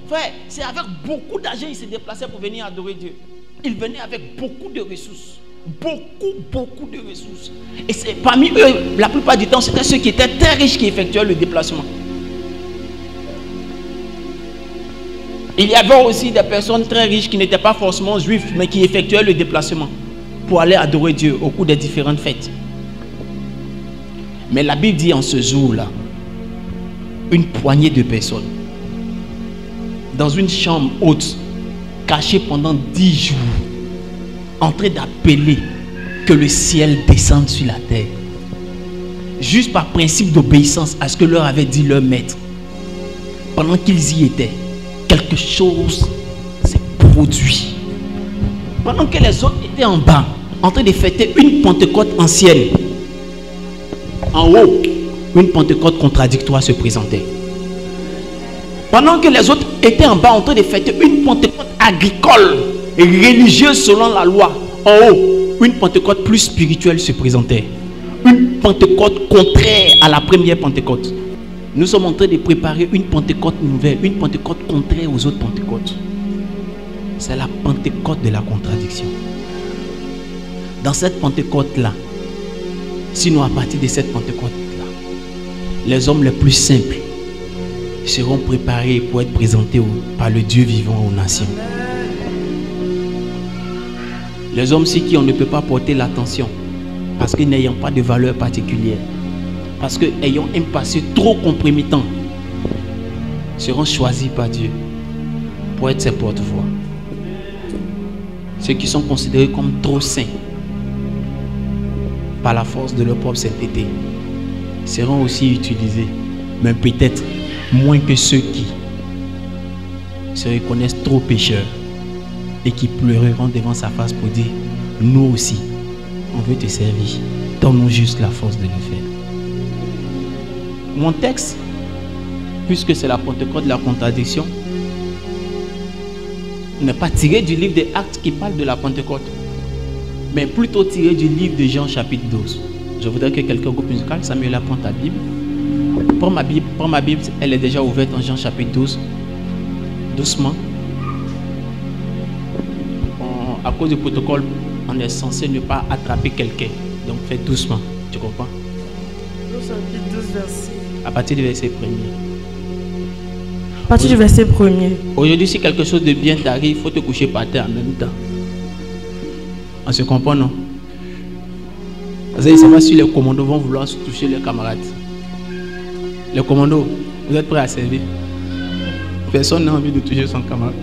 Frère, c'est avec beaucoup d'argent il se déplaçait pour venir adorer Dieu. Il venait avec beaucoup de ressources. Beaucoup de ressources. Et c'est parmi eux, la plupart du temps, c'était ceux qui étaient très riches qui effectuaient le déplacement. Il y avait aussi des personnes très riches qui n'étaient pas forcément juifs, mais qui effectuaient le déplacement pour aller adorer Dieu au cours des différentes fêtes. Mais la Bible dit en ce jour-là, une poignée de personnes, dans une chambre haute, cachée pendant 10 jours, en train d'appeler que le ciel descende sur la terre, juste par principe d'obéissance à ce que leur avait dit leur maître. Pendant qu'ils y étaient, quelque chose s'est produit. Pendant que les autres étaient en bas, en train de fêter une Pentecôte ancienne, en haut, une Pentecôte contradictoire se présentait. Pendant que les autres étaient en bas, en train de fêter une Pentecôte agricole et religieuse selon la loi, en haut, une Pentecôte plus spirituelle se présentait. Une Pentecôte contraire à la première Pentecôte. Nous sommes en train de préparer une Pentecôte nouvelle, une Pentecôte contraire aux autres Pentecôtes. C'est la Pentecôte de la contradiction. Dans cette Pentecôte-là, sinon à partir de cette Pentecôte-là, les hommes les plus simples seront préparés pour être présentés par le Dieu vivant aux nations. Les hommes sur qui on ne peut pas porter l'attention, parce que n'ayant pas de valeur particulière, parce que ayant un passé trop compromettant, seront choisis par Dieu pour être ses porte-voix. Ceux qui sont considérés comme trop saints par la force de leur propre sainteté seront aussi utilisés, mais peut-être moins que ceux qui se reconnaissent trop pécheurs et qui pleureront devant sa face pour dire: nous aussi, on veut te servir. Donne-nous juste la force de le faire. Mon texte, puisque c'est la Pentecôte de la contradiction, n'est pas tiré du livre des Actes qui parle de la Pentecôte, mais plutôt tiré du livre de Jean chapitre 12. Je voudrais que quelqu'un groupe musical, Samuel, apprend ta Bible. Prends ma Bible, elle est déjà ouverte en Jean chapitre 12. Doucement. À cause du protocole, on est censé ne pas attraper quelqu'un. Donc fais doucement. Tu comprends? Jean chapitre 12, verset. À partir du verset 1er. À partir du verset 1er. Aujourd'hui, si quelque chose de bien t'arrive, il faut te coucher par terre en même temps. On se comprend, non? Vous savez, c'est pas si les commandos vont vouloir toucher leurs camarades. Les commandos, vous êtes prêts à servir? Personne n'a envie de toucher son camarade.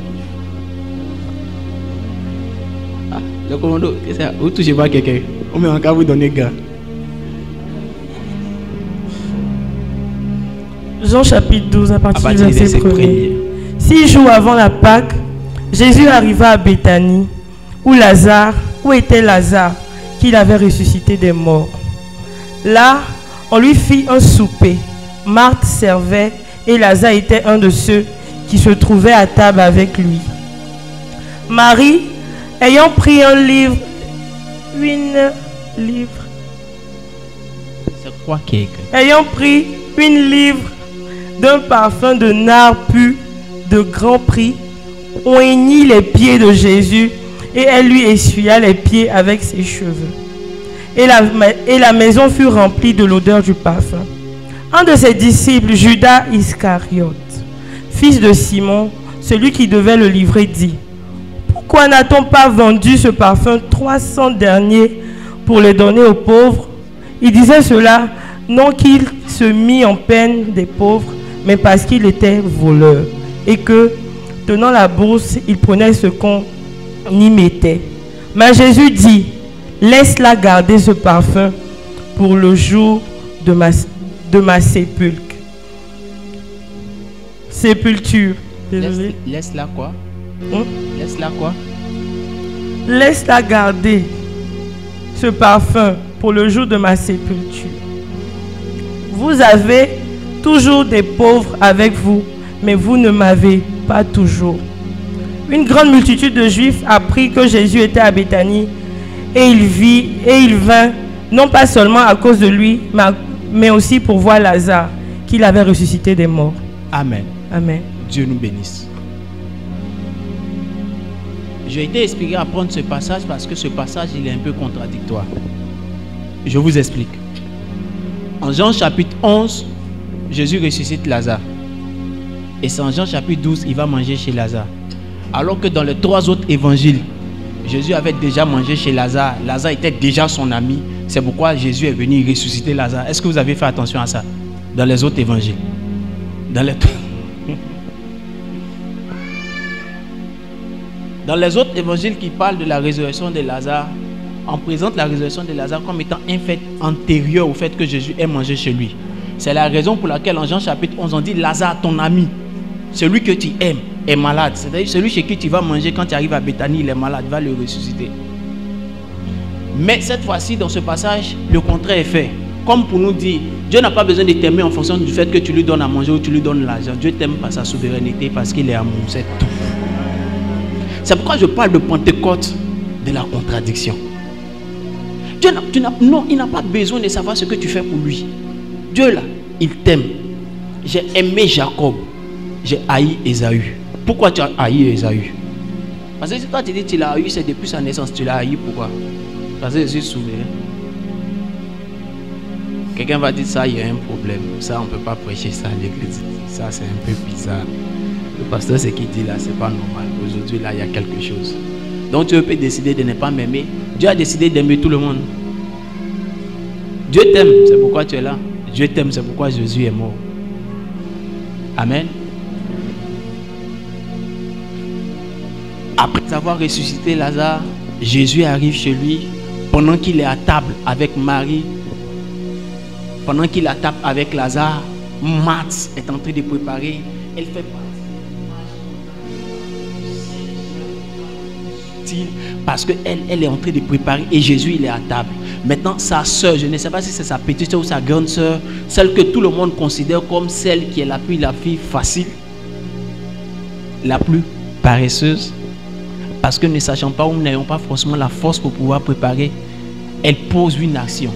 Ah, les commandos, vous ne touchez pas quelqu'un. On met en cas vous donner gars. Jean chapitre 12, à partir du verset 1er. 6 jours avant la Pâque, Jésus arriva à Béthanie, où était Lazare, qu'il avait ressuscité des morts. Là, on lui fit un souper. Marthe servait et Lazare était un de ceux qui se trouvaient à table avec lui. Marie, ayant pris ayant pris une livre d'un parfum de nard pur de grand prix, oignit les pieds de Jésus et elle lui essuya les pieds avec ses cheveux. Et la maison fut remplie de l'odeur du parfum. Un de ses disciples, Judas Iscariote, fils de Simon, celui qui devait le livrer, dit: pourquoi n'a-t-on pas vendu ce parfum 300 deniers pour le donner aux pauvres? Il disait cela non qu'il se mit en peine des pauvres, mais parce qu'il était voleur et que, tenant la bourse, il prenait ce qu'on y mettait. Mais Jésus dit: laisse-la garder ce parfum pour le jour de ma sépulture. Laisse-la quoi? Laisse-la quoi? Laisse-la garder ce parfum pour le jour de ma sépulture. Vous avez toujours des pauvres avec vous, mais vous ne m'avez pas toujours. Une grande multitude de Juifs apprit que Jésus était à Béthanie et il vint, non pas seulement à cause de lui, mais aussi pour voir Lazare, qu'il avait ressuscité des morts. Amen. Amen. Dieu nous bénisse. J'ai été inspiré à prendre ce passage parce que ce passage, il est un peu contradictoire. Je vous explique. En Jean chapitre 11, Jésus ressuscite Lazare. Et c'est en Jean chapitre 12, il va manger chez Lazare. Alors que dans les 3 autres évangiles, Jésus avait déjà mangé chez Lazare. Lazare était déjà son ami. C'est pourquoi Jésus est venu ressusciter Lazare. Est-ce que vous avez fait attention à ça dans les autres évangiles? Dans les autres évangiles qui parlent de la résurrection de Lazare, on présente la résurrection de Lazare comme étant un fait antérieur au fait que Jésus ait mangé chez lui. C'est la raison pour laquelle en Jean chapitre 11, on dit Lazare, ton ami, celui que tu aimes, est malade. C'est-à-dire celui chez qui tu vas manger quand tu arrives à Béthanie, il est malade, va le ressusciter. Mais cette fois-ci, dans ce passage, le contraire est fait. Comme pour nous dire, Dieu n'a pas besoin de t'aimer en fonction du fait que tu lui donnes à manger ou tu lui donnes l'argent. Dieu t'aime par sa souveraineté, parce qu'il est amour, c'est tout. C'est pourquoi je parle de Pentecôte, de la contradiction. Dieu il n'a pas besoin de savoir ce que tu fais pour lui. Dieu là, il t'aime. J'ai aimé Jacob, j'ai haï Ésaü. Pourquoi tu as haï Ésaü? Parce que si toi tu dis que tu l'as haï, c'est depuis sa naissance. Tu l'as haï, pourquoi? Parce que je suis souverain. Quelqu'un va dire ça, il y a un problème. Ça, on ne peut pas prêcher ça à l'église. Ça, c'est un peu bizarre. Le pasteur, ce qu'il dit là, c'est pas normal. Aujourd'hui, là, il y a quelque chose. Donc, tu peux décider de ne pas m'aimer. Dieu a décidé d'aimer tout le monde. Dieu t'aime, c'est pourquoi tu es là. Dieu t'aime, c'est pourquoi Jésus est mort. Amen. Après avoir ressuscité Lazare, Jésus arrive chez lui pendant qu'il est à table avec Marie. Pendant qu'il est à table avec Lazare, Marthe est en train de préparer. Elle fait parce qu'elle est en train de préparer et Jésus il est à table. Maintenant sa soeur, je ne sais pas si c'est sa petite soeur ou sa grande soeur, celle que tout le monde considère comme celle qui est la fille facile, la plus paresseuse, parce que ne sachant pas ou n'ayant pas forcément la force pour pouvoir préparer, elle pose une action.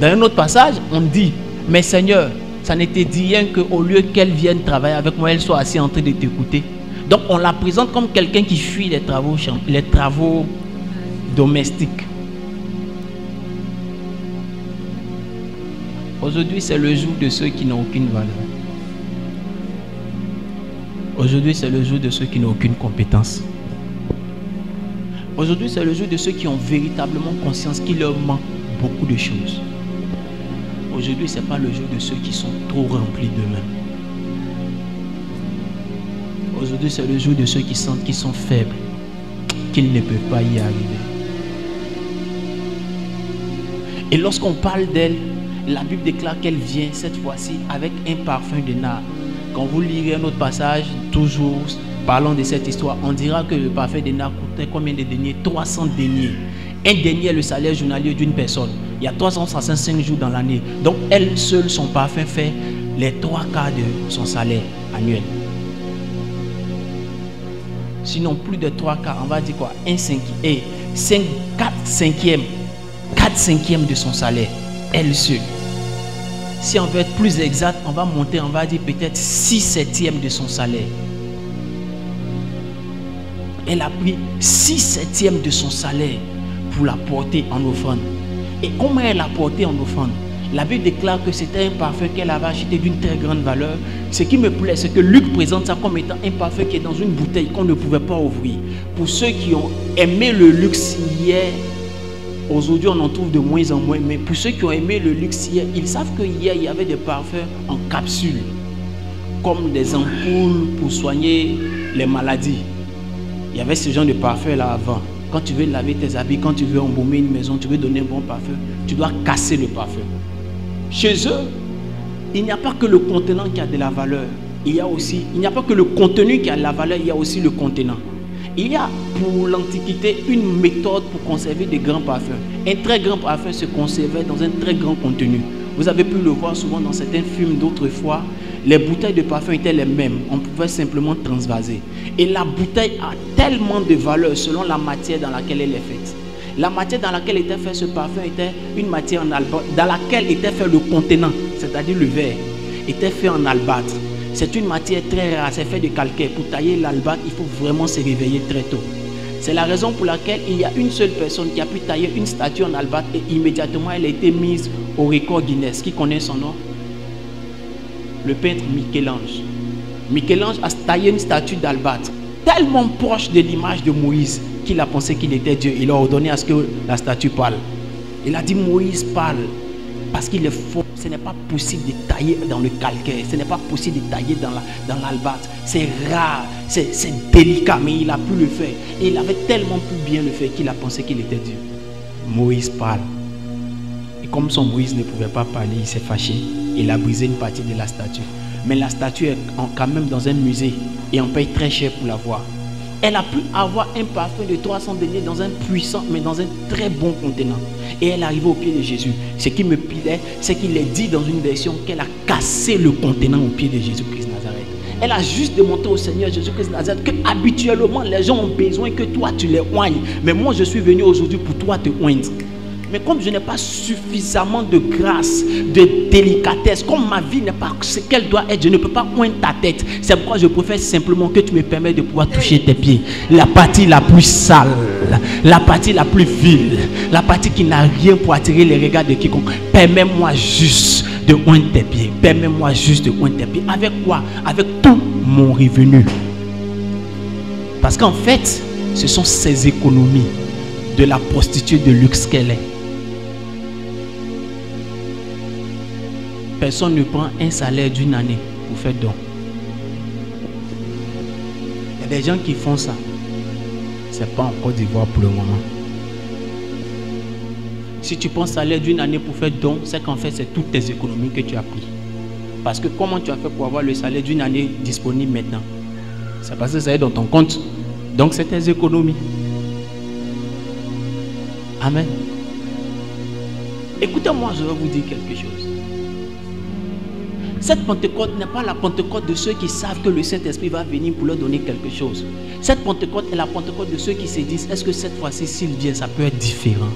Dans un autre passage, on dit, mais Seigneur, ça ne te dit rien qu'au lieu qu'elle vienne travailler avec moi, elle soit assise en train de t'écouter. Donc on la présente comme quelqu'un qui fuit les travaux domestiques. Aujourd'hui, c'est le jour de ceux qui n'ont aucune valeur. Aujourd'hui, c'est le jour de ceux qui n'ont aucune compétence. Aujourd'hui, c'est le jour de ceux qui ont véritablement conscience qu'il leur manque beaucoup de choses. Aujourd'hui, ce n'est pas le jour de ceux qui sont trop remplis d'eux-mêmes. Aujourd'hui, c'est le jour de ceux qui sentent qu'ils sont faibles, qu'ils ne peuvent pas y arriver. Et lorsqu'on parle d'elle, la Bible déclare qu'elle vient cette fois-ci avec un parfum de nard. Quand vous lirez un autre passage, toujours parlant de cette histoire, on dira que le parfum de nard coûtait combien de deniers? 300 deniers. Un denier est le salaire journalier d'une personne. Il y a 365 jours dans l'année. Donc elle seule, son parfum fait les 3/4 de son salaire annuel. Sinon plus de 3/4, on va dire quoi? 4 cinquièmes de son salaire, elle seule. Si on veut être plus exact, on va monter, on va dire peut-être 6/7 de son salaire. Elle a pris 6/7 de son salaire pour la porter en offrande. Et comment elle l'a porté en offrande? La Bible déclare que c'était un parfum qu'elle avait acheté d'une très grande valeur. Ce qui me plaît, c'est que Luc présente ça comme étant un parfum qui est dans une bouteille qu'on ne pouvait pas ouvrir. Pour ceux qui ont aimé le luxe hier, aujourd'hui on en trouve de moins en moins, mais pour ceux qui ont aimé le luxe hier, ils savent que hier il y avait des parfums en capsule, comme des ampoules pour soigner les maladies. Il y avait ce genre de parfum là avant. Quand tu veux laver tes habits, quand tu veux embaumer une maison, tu veux donner un bon parfum, tu dois casser le parfum. Chez eux, il n'y a pas que le contenant qui a de la valeur. Il n'y a pas que le contenu qui a de la valeur, il y a aussi le contenant. Il y a pour l'Antiquité une méthode pour conserver des grands parfums. Un très grand parfum se conservait dans un très grand contenu. Vous avez pu le voir souvent dans certains films d'autrefois. Les bouteilles de parfum étaient les mêmes. On pouvait simplement transvaser. Et la bouteille a tellement de valeur selon la matière dans laquelle elle est faite. La matière dans laquelle était fait ce parfum était une matière en albâtre, dans laquelle était fait le contenant, c'est-à-dire le verre, était fait en albâtre. C'est une matière très rare, c'est fait de calcaire. Pour tailler l'albâtre, il faut vraiment se réveiller très tôt. C'est la raison pour laquelle il y a une seule personne qui a pu tailler une statue en albâtre et immédiatement elle a été mise au record Guinness. Qui connaît son nom? Le peintre Michel-Ange. Michel-Ange a taillé une statue d'albâtre tellement proche de l'image de Moïse qu'il a pensé qu'il était Dieu. Il a ordonné à ce que la statue parle. Il a dit Moïse parle parce qu'il est faux. Ce n'est pas possible de tailler dans le calcaire. Ce n'est pas possible de tailler dans l'albâtre. C'est rare, c'est délicat, mais il a pu le faire. Et il avait tellement pu bien le faire qu'il a pensé qu'il était Dieu. Moïse parle. Et comme son Moïse ne pouvait pas parler, il s'est fâché. Il a brisé une partie de la statue. Mais la statue est quand même dans un musée et on paye très cher pour la voir. Elle a pu avoir un parfum de 300 deniers dans un puissant, mais dans un très bon contenant. Et elle est arrivée au pied de Jésus. Ce qui me pilait, c'est qu'il est dit dans une version qu'elle a cassé le contenant au pied de Jésus-Christ Nazareth. Elle a juste démontré au Seigneur Jésus-Christ Nazareth que habituellement les gens ont besoin que toi tu les oignes. Mais moi je suis venu aujourd'hui pour toi te oindre. Mais comme je n'ai pas suffisamment de grâce, de délicatesse, comme ma vie n'est pas ce qu'elle doit être, je ne peux pas oindre ta tête. C'est pourquoi je préfère simplement que tu me permettes de pouvoir toucher tes pieds. La partie la plus sale, la partie la plus vile, la partie qui n'a rien pour attirer les regards de quiconque. Permets-moi juste de oindre tes pieds. Permets-moi juste de oindre tes pieds. Avec quoi? Avec tout mon revenu. Parce qu'en fait, ce sont ces économies de la prostituée de luxe qu'elle est. Personne ne prend un salaire d'une année pour faire don. Il y a des gens qui font ça. Ce n'est pas en Côte d'Ivoire pour le moment. Si tu prends un salaire d'une année pour faire don, c'est qu'en fait, c'est toutes tes économies que tu as pris. Parce que comment tu as fait pour avoir le salaire d'une année disponible maintenant? C'est parce que ça est dans ton compte. Donc, c'est tes économies. Amen. Écoutez-moi, je vais vous dire quelque chose. Cette Pentecôte n'est pas la Pentecôte de ceux qui savent que le Saint-Esprit va venir pour leur donner quelque chose. Cette Pentecôte est la Pentecôte de ceux qui se disent, est-ce que cette fois-ci, s'il vient, ça peut être différent?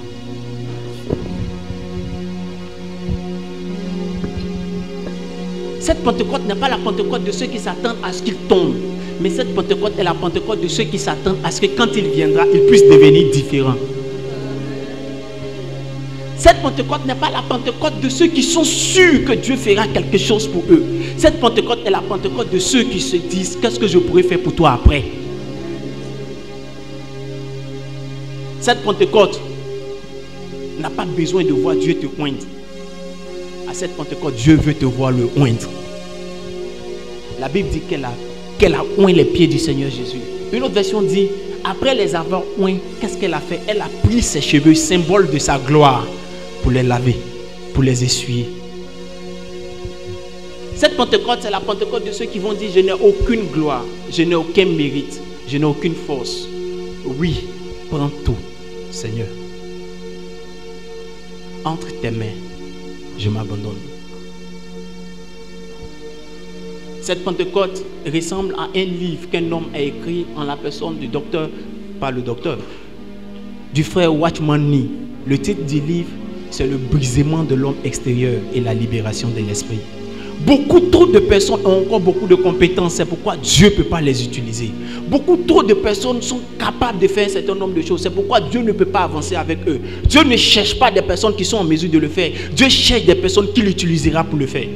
Cette Pentecôte n'est pas la Pentecôte de ceux qui s'attendent à ce qu'il tombe. Mais cette Pentecôte est la Pentecôte de ceux qui s'attendent à ce que quand il viendra, il puisse devenir différent. Cette Pentecôte n'est pas la Pentecôte de ceux qui sont sûrs que Dieu fera quelque chose pour eux. Cette Pentecôte est la Pentecôte de ceux qui se disent, qu'est-ce que je pourrais faire pour toi après? Cette Pentecôte n'a pas besoin de voir Dieu te oindre. À cette Pentecôte, Dieu veut te voir le oindre. La Bible dit qu'elle a oint les pieds du Seigneur Jésus. Une autre version dit, après les avoir oints, qu'est-ce qu'elle a fait? Elle a pris ses cheveux, symbole de sa gloire, pour les laver, pour les essuyer. Cette Pentecôte, c'est la Pentecôte de ceux qui vont dire, je n'ai aucune gloire, je n'ai aucun mérite, je n'ai aucune force. Oui, prends tout, Seigneur. Entre tes mains, je m'abandonne. Cette Pentecôte ressemble à un livre qu'un homme a écrit en la personne du docteur, pas le docteur, du frère Watchman Nee. Le titre du livre, c'est le brisement de l'homme extérieur et la libération de l'esprit. Beaucoup trop de personnes ont encore beaucoup de compétences, c'est pourquoi Dieu ne peut pas les utiliser. Beaucoup trop de personnes sont capables de faire un certain nombre de choses, c'est pourquoi Dieu ne peut pas avancer avec eux. Dieu ne cherche pas des personnes qui sont en mesure de le faire. Dieu cherche des personnes qu'il utilisera pour le faire.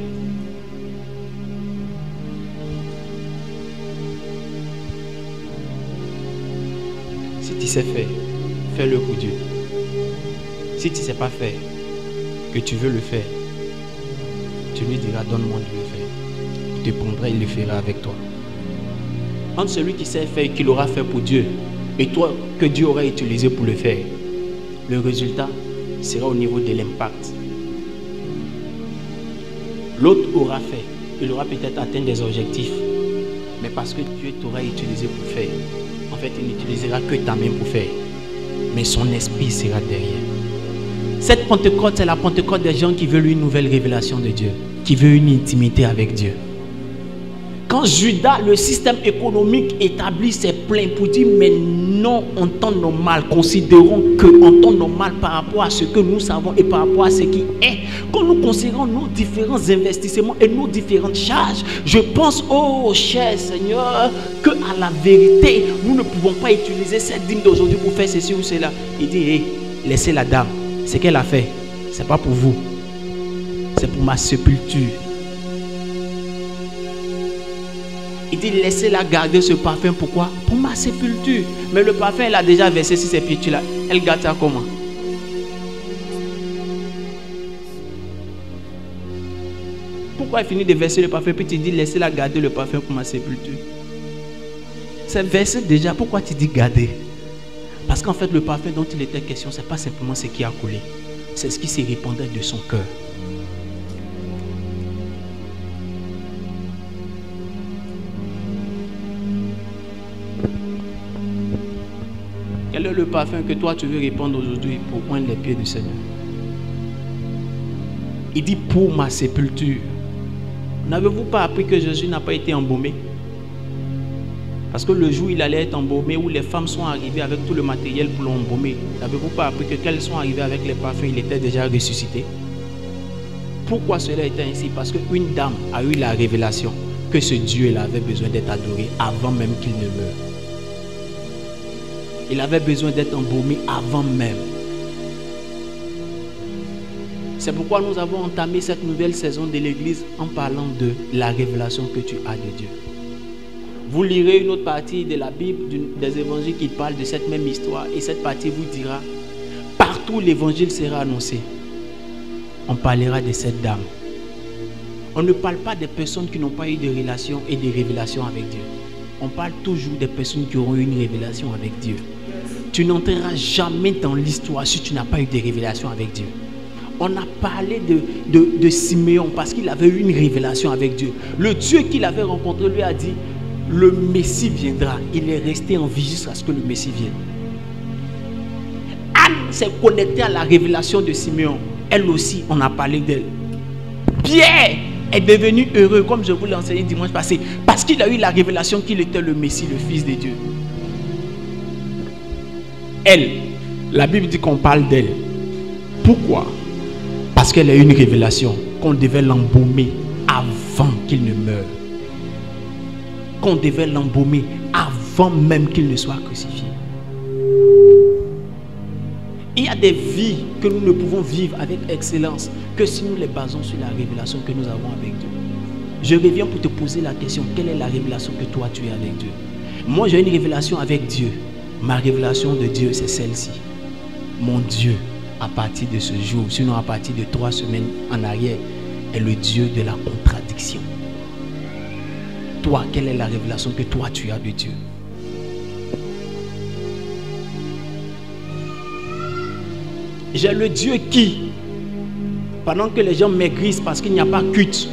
Si tu sais faire, fais-le pour Dieu. Si tu ne sais pas faire, que tu veux le faire, tu lui diras, donne-moi de le faire. Il te prendra, il le fera avec toi. Entre celui qui sait faire et qui l'aura fait pour Dieu, et toi que Dieu aura utilisé pour le faire, le résultat sera au niveau de l'impact. L'autre aura fait, il aura peut-être atteint des objectifs, mais parce que Dieu t'aura utilisé pour faire, en fait, il n'utilisera que ta main pour faire, mais son esprit sera derrière. Cette Pentecôte, c'est la Pentecôte des gens qui veulent une nouvelle révélation de Dieu, qui veulent une intimité avec Dieu. Quand Judas, le système économique établi, s'est plaint pour dire, mais non, en temps normal, considérons que en temps normal par rapport à ce que nous savons et par rapport à ce qui est, quand nous considérons nos différents investissements et nos différentes charges, je pense, oh cher Seigneur, que à la vérité, nous ne pouvons pas utiliser cette dîme d'aujourd'hui pour faire ceci ou cela. Il dit, hey, laissez la dame, ce qu'elle a fait, c'est pas pour vous, c'est pour ma sépulture. Il dit, laissez-la garder ce parfum. Pourquoi? Pour ma sépulture. Mais le parfum, elle a déjà versé sur ses pieds là. Elle garde ça comment? Pourquoi elle finit de verser le parfum? Puis tu dis, laissez-la garder le parfum pour ma sépulture. C'est versé déjà. Pourquoi tu dis garder? Parce qu'en fait, le parfum dont il était question, ce n'est pas simplement ce qui a coulé. C'est ce qui s'est répandu de son cœur. Quel est le parfum que toi tu veux répandre aujourd'hui pour oindre les pieds du Seigneur? Il dit pour ma sépulture. N'avez-vous pas appris que Jésus n'a pas été embaumé? Parce que le jour où il allait être embaumé, où les femmes sont arrivées avec tout le matériel pour l'embaumer, n'avez-vous pas appris que quand elles sont arrivées avec les parfums, il était déjà ressuscité? Pourquoi cela était ainsi? Parce qu'une dame a eu la révélation que ce Dieu-là avait besoin d'être adoré avant même qu'il ne meure. Il avait besoin d'être embaumé avant même. C'est pourquoi nous avons entamé cette nouvelle saison de l'église en parlant de la révélation que tu as de Dieu. Vous lirez une autre partie de la Bible, des évangiles qui parlent de cette même histoire, et cette partie vous dira, partout l'évangile sera annoncé, on parlera de cette dame. On ne parle pas des personnes qui n'ont pas eu de relation et de révélation avec Dieu. On parle toujours des personnes qui auront eu une révélation avec Dieu. Tu n'entreras jamais dans l'histoire si tu n'as pas eu de révélation avec Dieu. On a parlé de Siméon parce qu'il avait eu une révélation avec Dieu. Le Dieu qu'il avait rencontré lui a dit, le Messie viendra. Il est resté en vie jusqu'à ce que le Messie vienne. Anne s'est connectée à la révélation de Siméon. Elle aussi, on a parlé d'elle. Pierre est devenu heureux, comme je vous l'ai enseigné dimanche passé, parce qu'il a eu la révélation qu'il était le Messie, le Fils de Dieu. Elle, la Bible dit qu'on parle d'elle. Pourquoi? Parce qu'elle a eu une révélation qu'on devait l'embaumer avant qu'il ne meure. Qu'on devait l'embaumer avant même qu'il ne soit crucifié. Il y a des vies que nous ne pouvons vivre avec excellence que si nous les basons sur la révélation que nous avons avec Dieu. Je reviens pour te poser la question, quelle est la révélation que toi tu as avec Dieu? Moi j'ai une révélation avec Dieu. Ma révélation de Dieu c'est celle-ci. Mon Dieu, à partir de ce jour, sinon à partir de 3 semaines en arrière, est le Dieu de la contradiction. Toi, quelle est la révélation que toi tu as de Dieu? J'ai le Dieu qui, pendant que les gens maigrissent parce qu'il n'y a pas culte,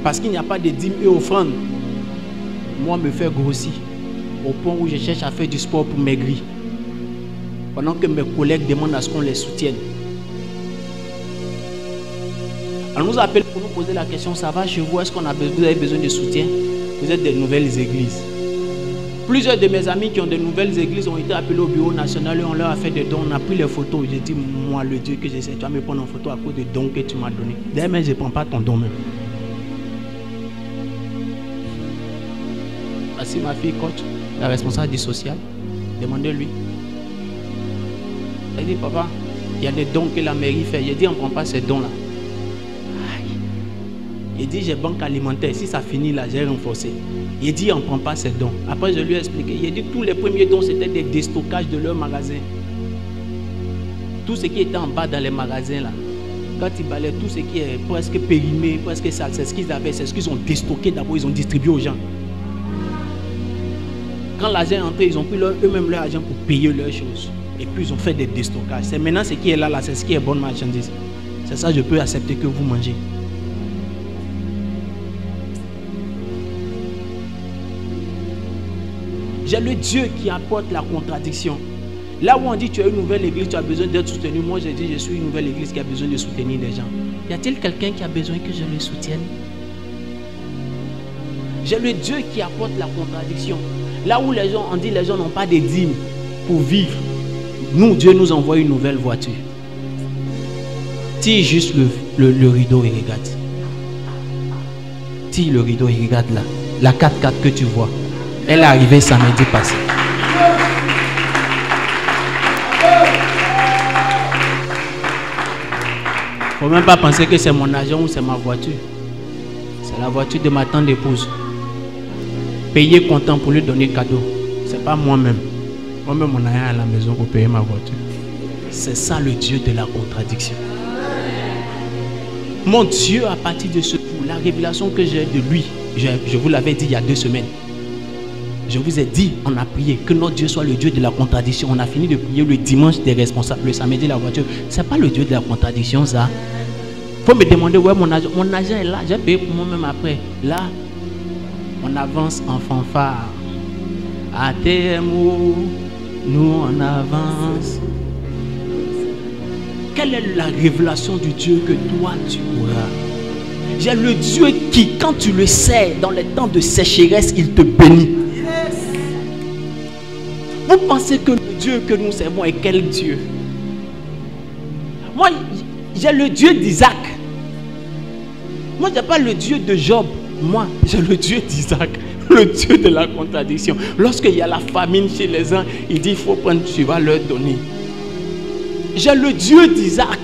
parce qu'il n'y a pas de dîmes et offrandes, moi me fait grossir au point où je cherche à faire du sport pour maigrir. Pendant que mes collègues demandent à ce qu'on les soutienne. On nous appelle pour nous poser la question, ça va chez vous? Est-ce qu'on a vous avez besoin de soutien? Vous êtes des nouvelles églises. Plusieurs de mes amis qui ont de nouvelles églises ont été appelés au bureau national et on leur a fait des dons. On a pris les photos. J'ai dit, moi le Dieu que j'essaie, tu vas me prendre en photo à cause des dons que tu m'as donné. D'ailleurs, mais je ne prends pas ton don même. Voici ma fille coach, la responsable du social. Demandez-lui. Elle dit, papa, il y a des dons que la mairie fait. J'ai dit, on ne prend pas ces dons-là. Il dit, j'ai banque alimentaire. Si ça finit là, j'ai renforcé. Il dit, on ne prend pas ces dons. Après, je lui ai expliqué. Il dit, tous les premiers dons, c'était des déstockages de leur magasin. Tout ce qui était en bas dans les magasins, là, quand ils balaient, tout ce qui est presque périmé, presque sale, c'est ce qu'ils avaient, c'est ce qu'ils ont déstocké d'abord, ils ont distribué aux gens. Quand l'argent est entré, ils ont pris eux-mêmes leur argent pour payer leurs choses. Et puis, ils ont fait des déstockages. C'est maintenant ce qui est là, c'est ce qui est bonne marchandise. C'est ça, je peux accepter que vous mangez. J'ai le Dieu qui apporte la contradiction. Là où on dit tu as une nouvelle église, tu as besoin d'être soutenu. Moi, j'ai dit je suis une nouvelle église qui a besoin de soutenir les gens. Y a-t-il quelqu'un qui a besoin que je le soutienne? J'ai le Dieu qui apporte la contradiction. Là où les gens, on dit les gens n'ont pas de dîmes pour vivre. Nous, Dieu nous envoie une nouvelle voiture. Tire juste le rideau et regarde. Tire le rideau et regarde là. La 4x4 que tu vois, elle est arrivée samedi passé. Faut même pas penser que c'est mon agent ou c'est ma voiture. C'est la voiture de ma tante épouse. Payer content pour lui donner cadeau. C'est pas moi-même. Moi-même, on a rien à la maison pour payer ma voiture. C'est ça le Dieu de la contradiction. Mon Dieu, à partir de ce jour, la révélation que j'ai de lui, je vous l'avais dit il y a 2 semaines. Je vous ai dit, on a prié que notre Dieu soit le Dieu de la contradiction. On a fini de prier le dimanche des responsables, le samedi la voiture. C'est pas le Dieu de la contradiction, ça. Faut me demander, ouais, mon agent est là. J'ai payé pour moi-même après. Là, on avance en fanfare. À TMO, nous on avance. Quelle est la révélation du Dieu que toi tu auras? J'ai le Dieu qui, quand tu le sais, dans les temps de sécheresse, il te bénit. Vous pensez que le Dieu que nous servons est quel Dieu? Moi, j'ai le Dieu d'Isaac. Moi, je n'ai pas le Dieu de Job. Moi, j'ai le Dieu d'Isaac, le Dieu de la contradiction. Lorsqu'il y a la famine chez les uns, il dit, il faut prendre, tu vas leur donner. J'ai le Dieu d'Isaac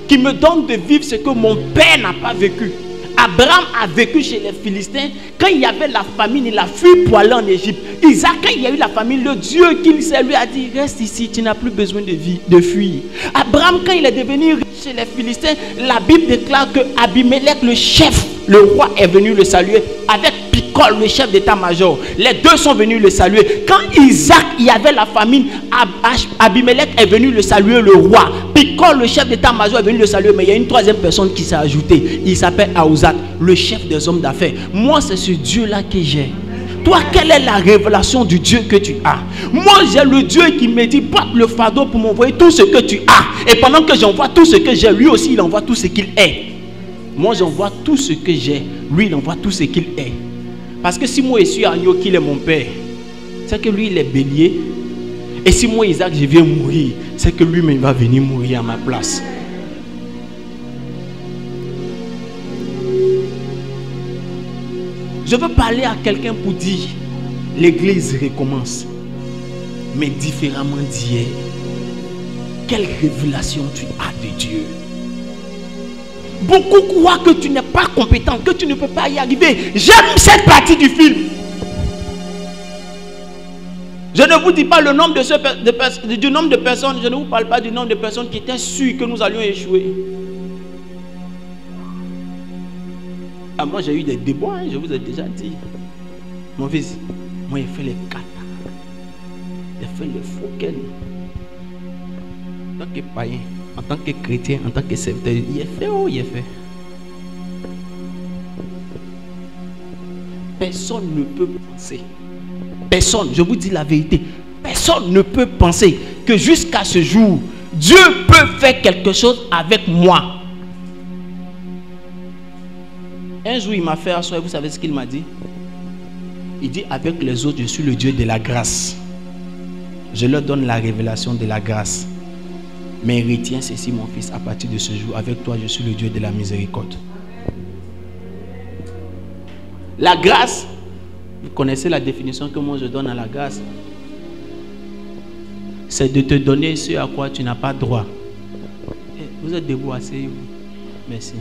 qui me donne de vivre ce que mon père n'a pas vécu. Abraham a vécu chez les Philistins. Quand il y avait la famine, il a fui pour aller en Égypte. Isaac, quand il y a eu la famine, le Dieu qu'il s'est lui a dit, reste ici, tu n'as plus besoin de fuir. Abraham, quand il est devenu riche chez les Philistins, la Bible déclare que Abimelech, le chef, le roi, est venu le saluer avec Picol, le chef d'état-major. Les deux sont venus le saluer. Quand Isaac, il y avait la famine, Abimelech est venu le saluer, le roi. Picol, le chef d'état-major, est venu le saluer. Mais il y a une troisième personne qui s'est ajoutée. Il s'appelle Aouzat, le chef des hommes d'affaires. Moi, c'est ce Dieu-là que j'ai. Toi, quelle est la révélation du Dieu que tu as? Moi, j'ai le Dieu qui me dit, porte le fardeau pour m'envoyer tout ce que tu as. Et pendant que j'envoie tout ce que j'ai, lui aussi, il envoie tout ce qu'il est. Moi, j'envoie tout ce que j'ai. Lui, il envoie tout ce qu'il est. Parce que si moi, je suis agneau, qu'il est mon père, c'est que lui, il est bélier. Et si moi, Isaac, je viens mourir, c'est que lui-même va venir mourir à ma place. Je veux parler à quelqu'un pour dire, l'église recommence, mais différemment d'hier. Quelle révélation tu as de Dieu? Beaucoup croient que tu n'es pas compétent, que tu ne peux pas y arriver. J'aime cette partie du film. Je ne vous dis pas le nombre du nombre de personnes, je ne vous parle pas du nombre de personnes qui étaient sûres que nous allions échouer. Ah, moi j'ai eu des déboires, je vous ai déjà dit. Mon fils, moi j'ai fait les katas, j'ai fait les fouken. En tant que païen, en tant que chrétien, en tant que serviteur, il est fait, oh, il est fait. Personne ne peut penser. Personne, je vous dis la vérité, personne ne peut penser que jusqu'à ce jour, Dieu peut faire quelque chose avec moi. Un jour, il m'a fait asseoir, vous savez ce qu'il m'a dit? Il dit, avec les autres, je suis le Dieu de la grâce. Je leur donne la révélation de la grâce. Mais retiens ceci, mon fils, à partir de ce jour, avec toi, je suis le Dieu de la miséricorde. La grâce, vous connaissez la définition que moi je donne à la grâce. C'est de te donner ce à quoi tu n'as pas droit. Vous êtes debout, asseyez-vous. Merci.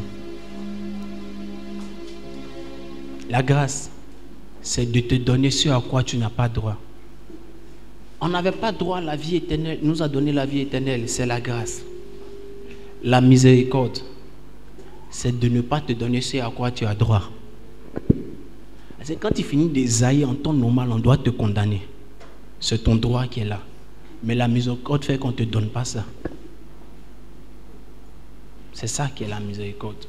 La grâce, c'est de te donner ce à quoi tu n'as pas droit. On n'avait pas droit à la vie éternelle. Il nous a donné la vie éternelle, c'est la grâce. La miséricorde, c'est de ne pas te donner ce à quoi tu as droit. C'est quand tu finis des aïeux en temps normal, on doit te condamner. C'est ton droit qui est là. Mais la miséricorde fait qu'on ne te donne pas ça. C'est ça qui est la miséricorde.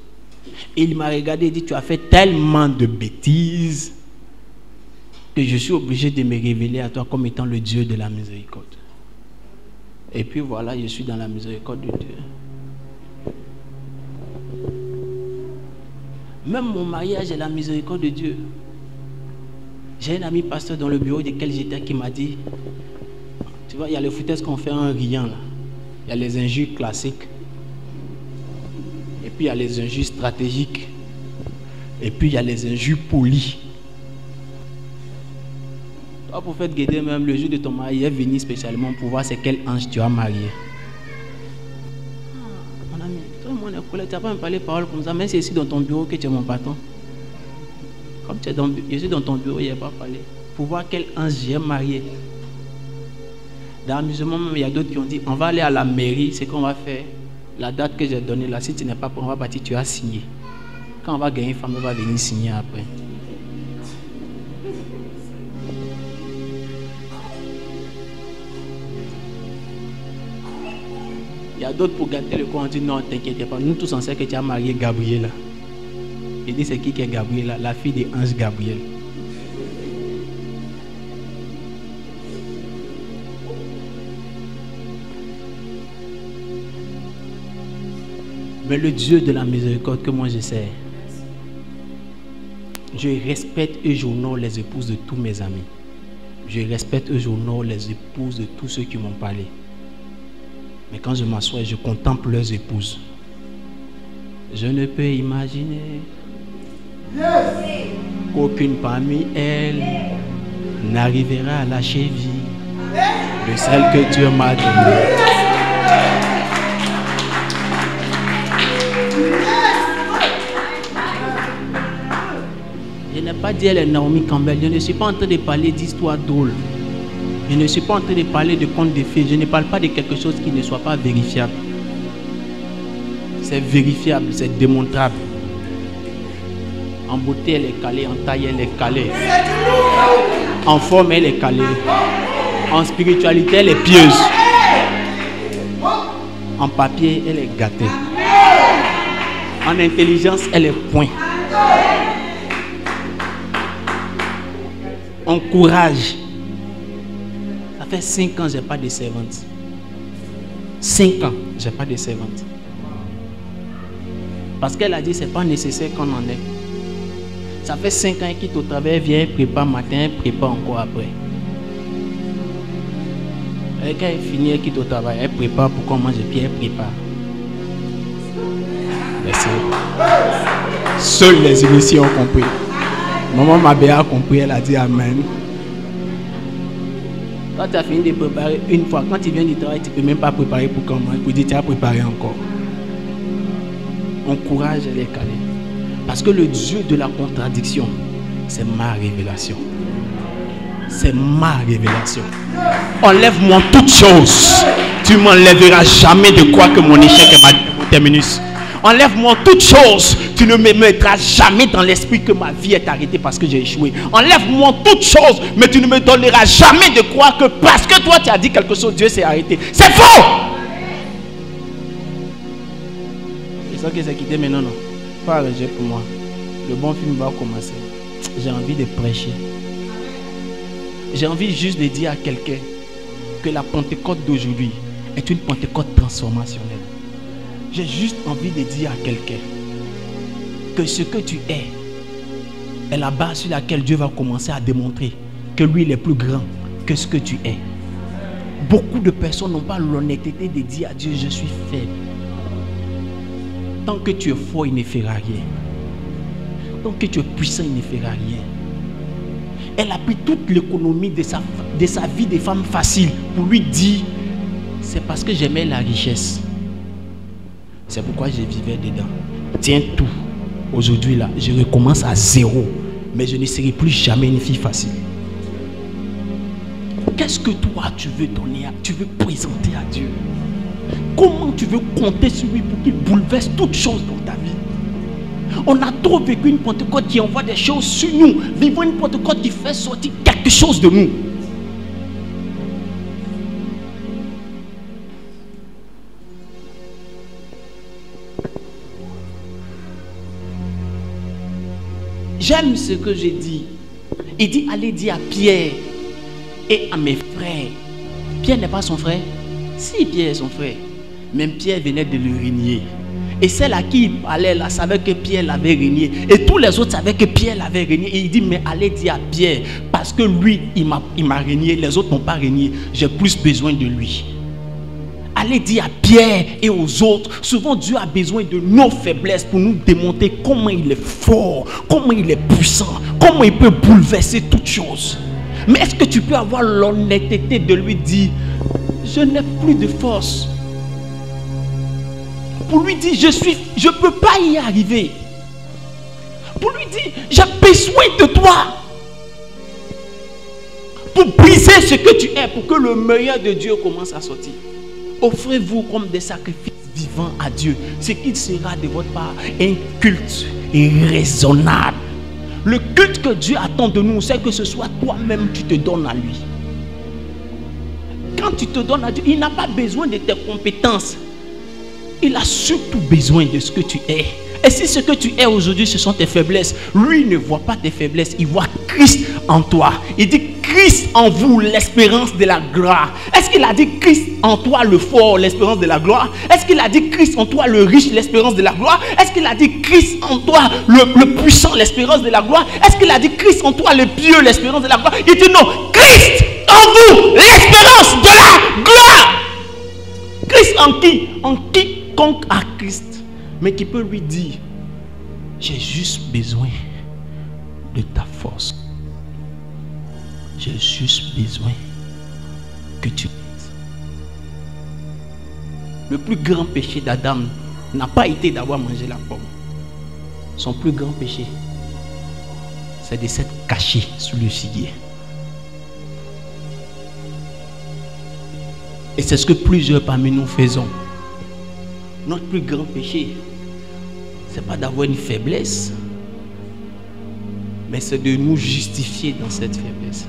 Et il m'a regardé et dit, tu as fait tellement de bêtises que je suis obligé de me révéler à toi comme étant le Dieu de la miséricorde. Et puis voilà, je suis dans la miséricorde de Dieu. Même mon mariage est la miséricorde de Dieu. J'ai un ami pasteur dans le bureau duquel j'étais qui m'a dit, tu vois, il y a les foutaises qu'on fait en riant là. Il y a les injures classiques. Et puis il y a les injures stratégiques. Et puis il y a les injures polies. Toi, pour faire guider même le jour de ton mariage, il est venu spécialement pour voir c'est quel ange tu as marié. Mon ami, toi et moi on est collègues, tu n'as pas me parlé paroles comme ça, mais c'est ici dans ton bureau que tu es mon patron. Comme tu es je suis dans ton bureau, il n'y a pas parlé. Pour voir quel ange j'ai marié. Dans l'amusement même, il y a d'autres qui ont dit, on va aller à la mairie, c'est qu'on va faire. La date que j'ai donnée là, si tu n'es pas prêt, on va partir, tu as signé. Quand on va gagner une femme, elle va venir signer après. Il y a d'autres pour gâter le coup, on dit non, t'inquiète pas, nous tous on sait que tu as marié Gabriela. Il dit c'est qui est Gabriela? La fille de Ange Gabriel. Mais le Dieu de la miséricorde que moi je sais, je respecte et j'honore les épouses de tous mes amis. Je respecte et j'honore les épouses de tous ceux qui m'ont parlé. Mais quand je m'assois et je contemple leurs épouses, je ne peux imaginer qu'aucune parmi elles n'arrivera à la cheville de celle que Dieu m'a donnée. Je n'ai pas dit elle est Naomi Campbell. Je ne suis pas en train de parler d'histoire drôle. Je ne suis pas en train de parler de contes de fées. Je ne parle pas de quelque chose qui ne soit pas vérifiable. C'est vérifiable, c'est démontrable. En beauté, elle est calée. En taille, elle est calée. En forme, elle est calée. En spiritualité, elle est pieuse. En papier, elle est gâtée. En intelligence, elle est point. En courage. Ça fait 5 ans que je n'ai pas de servante. 5 ans, je n'ai pas de servante. Parce qu'elle a dit que ce n'est pas nécessaire qu'on en ait. Ça fait 5 ans qu'il quitte au travail, vient, prépare matin, prépare encore après. Et quand elle finit, elle quitte au travail, elle prépare pour qu'on mange et puis elle prépare. Merci. Seuls les initiés ont compris. Maman Mabéa a compris, elle a dit Amen. Quand tu as fini de préparer une fois, quand tu viens du travail, tu ne peux même pas préparer pour qu'on mange, pour dire tu as préparé encore. Encourage les calés. Parce que le Dieu de la contradiction, c'est ma révélation. C'est ma révélation. Enlève-moi toutes choses. Tu m'enlèveras jamais de quoi que mon échec est mon terminus. Enlève-moi toutes choses. Tu ne me mettras jamais dans l'esprit que ma vie est arrêtée parce que j'ai échoué. Enlève-moi toutes choses, mais tu ne me donneras jamais de croire que parce que toi tu as dit quelque chose, Dieu s'est arrêté. C'est faux! C'est ça que c'est quitté, mais non. Pas arrêter pour moi. Le bon film va commencer. J'ai envie de prêcher. J'ai envie juste de dire à quelqu'un que la Pentecôte d'aujourd'hui est une Pentecôte transformationnelle. J'ai juste envie de dire à quelqu'un que ce que tu es est la base sur laquelle Dieu va commencer à démontrer que lui il est plus grand que ce que tu es. Beaucoup de personnes n'ont pas l'honnêteté de dire à Dieu je suis faible. Tant que tu es fort, il ne fera rien. Tant que tu es puissant, il ne fera rien. Elle a pris toute l'économie de sa vie de femme facile pour lui dire c'est parce que j'aimais la richesse. C'est pourquoi je vivais dedans. Tiens tout. Aujourd'hui là, je recommence à zéro. Mais je ne serai plus jamais une fille facile. Qu'est-ce que toi tu veux donner, tu veux présenter à Dieu? Comment tu veux compter sur lui pour qu'il bouleverse toutes choses dans ta vie? On a trop vécu une Pentecôte qui envoie des choses sur nous. Vivons une Pentecôte qui fait sortir quelque chose de nous. J'aime ce que j'ai dit. Il dit allez dire à Pierre et à mes frères. Pierre n'est pas son frère. Si Pierre est son frère. Même Pierre venait de le régner. Et celle à qui il parlait là savait que Pierre l'avait régné. Et tous les autres savaient que Pierre l'avait régné. Et il dit, mais allez dire à Pierre, parce que lui, il m'a régné, les autres n'ont pas régné. J'ai plus besoin de lui. Allez dire à Pierre et aux autres. Souvent Dieu a besoin de nos faiblesses pour nous démontrer comment il est fort, comment il est puissant, comment il peut bouleverser toutes choses. Mais est-ce que tu peux avoir l'honnêteté de lui dire, je n'ai plus de force? Pour lui dire, je ne peux pas y arriver. Pour lui dire, j'ai besoin de toi. Pour briser ce que tu es, pour que le meilleur de Dieu commence à sortir. Offrez-vous comme des sacrifices vivants à Dieu. Ce qu'il sera de votre part un culte raisonnable. Le culte que Dieu attend de nous, c'est que ce soit toi-même qui te donnes à lui. Quand tu te donnes à Dieu, il n'a pas besoin de tes compétences. Il a surtout besoin de ce que tu es. Et si ce que tu es aujourd'hui, ce sont tes faiblesses, lui ne voit pas tes faiblesses, il voit Christ en toi. Il dit Christ en vous, l'espérance de la gloire. Est-ce qu'il a dit Christ en toi, le fort, l'espérance de la gloire? Est-ce qu'il a dit Christ en toi, le riche, l'espérance de la gloire? Est-ce qu'il a dit Christ en toi, le puissant, l'espérance de la gloire? Est-ce qu'il a dit Christ en toi, le pieux, l'espérance de la gloire? Il dit non, Christ en vous, l'espérance de la gloire. Christ en qui? En quiconque a Christ, mais qui peut lui dire, j'ai juste besoin de ta force. J'ai juste besoin que tu m'aides. Le plus grand péché d'Adam n'a pas été d'avoir mangé la pomme. Son plus grand péché, c'est de s'être caché sous le figuier. Et c'est ce que plusieurs parmi nous faisons. Notre plus grand péché, ce n'est pas d'avoir une faiblesse, mais c'est de nous justifier dans cette faiblesse.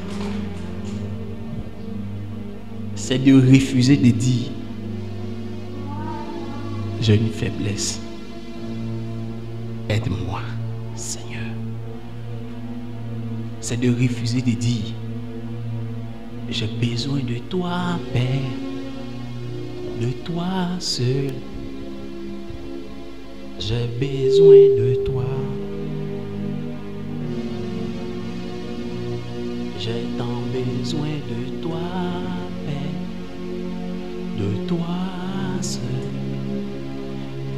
C'est de refuser de dire, j'ai une faiblesse. Aide-moi, Seigneur. C'est de refuser de dire, j'ai besoin de toi, Père, de toi seul. J'ai besoin de toi. J'ai tant besoin de toi, Père, de toi seul.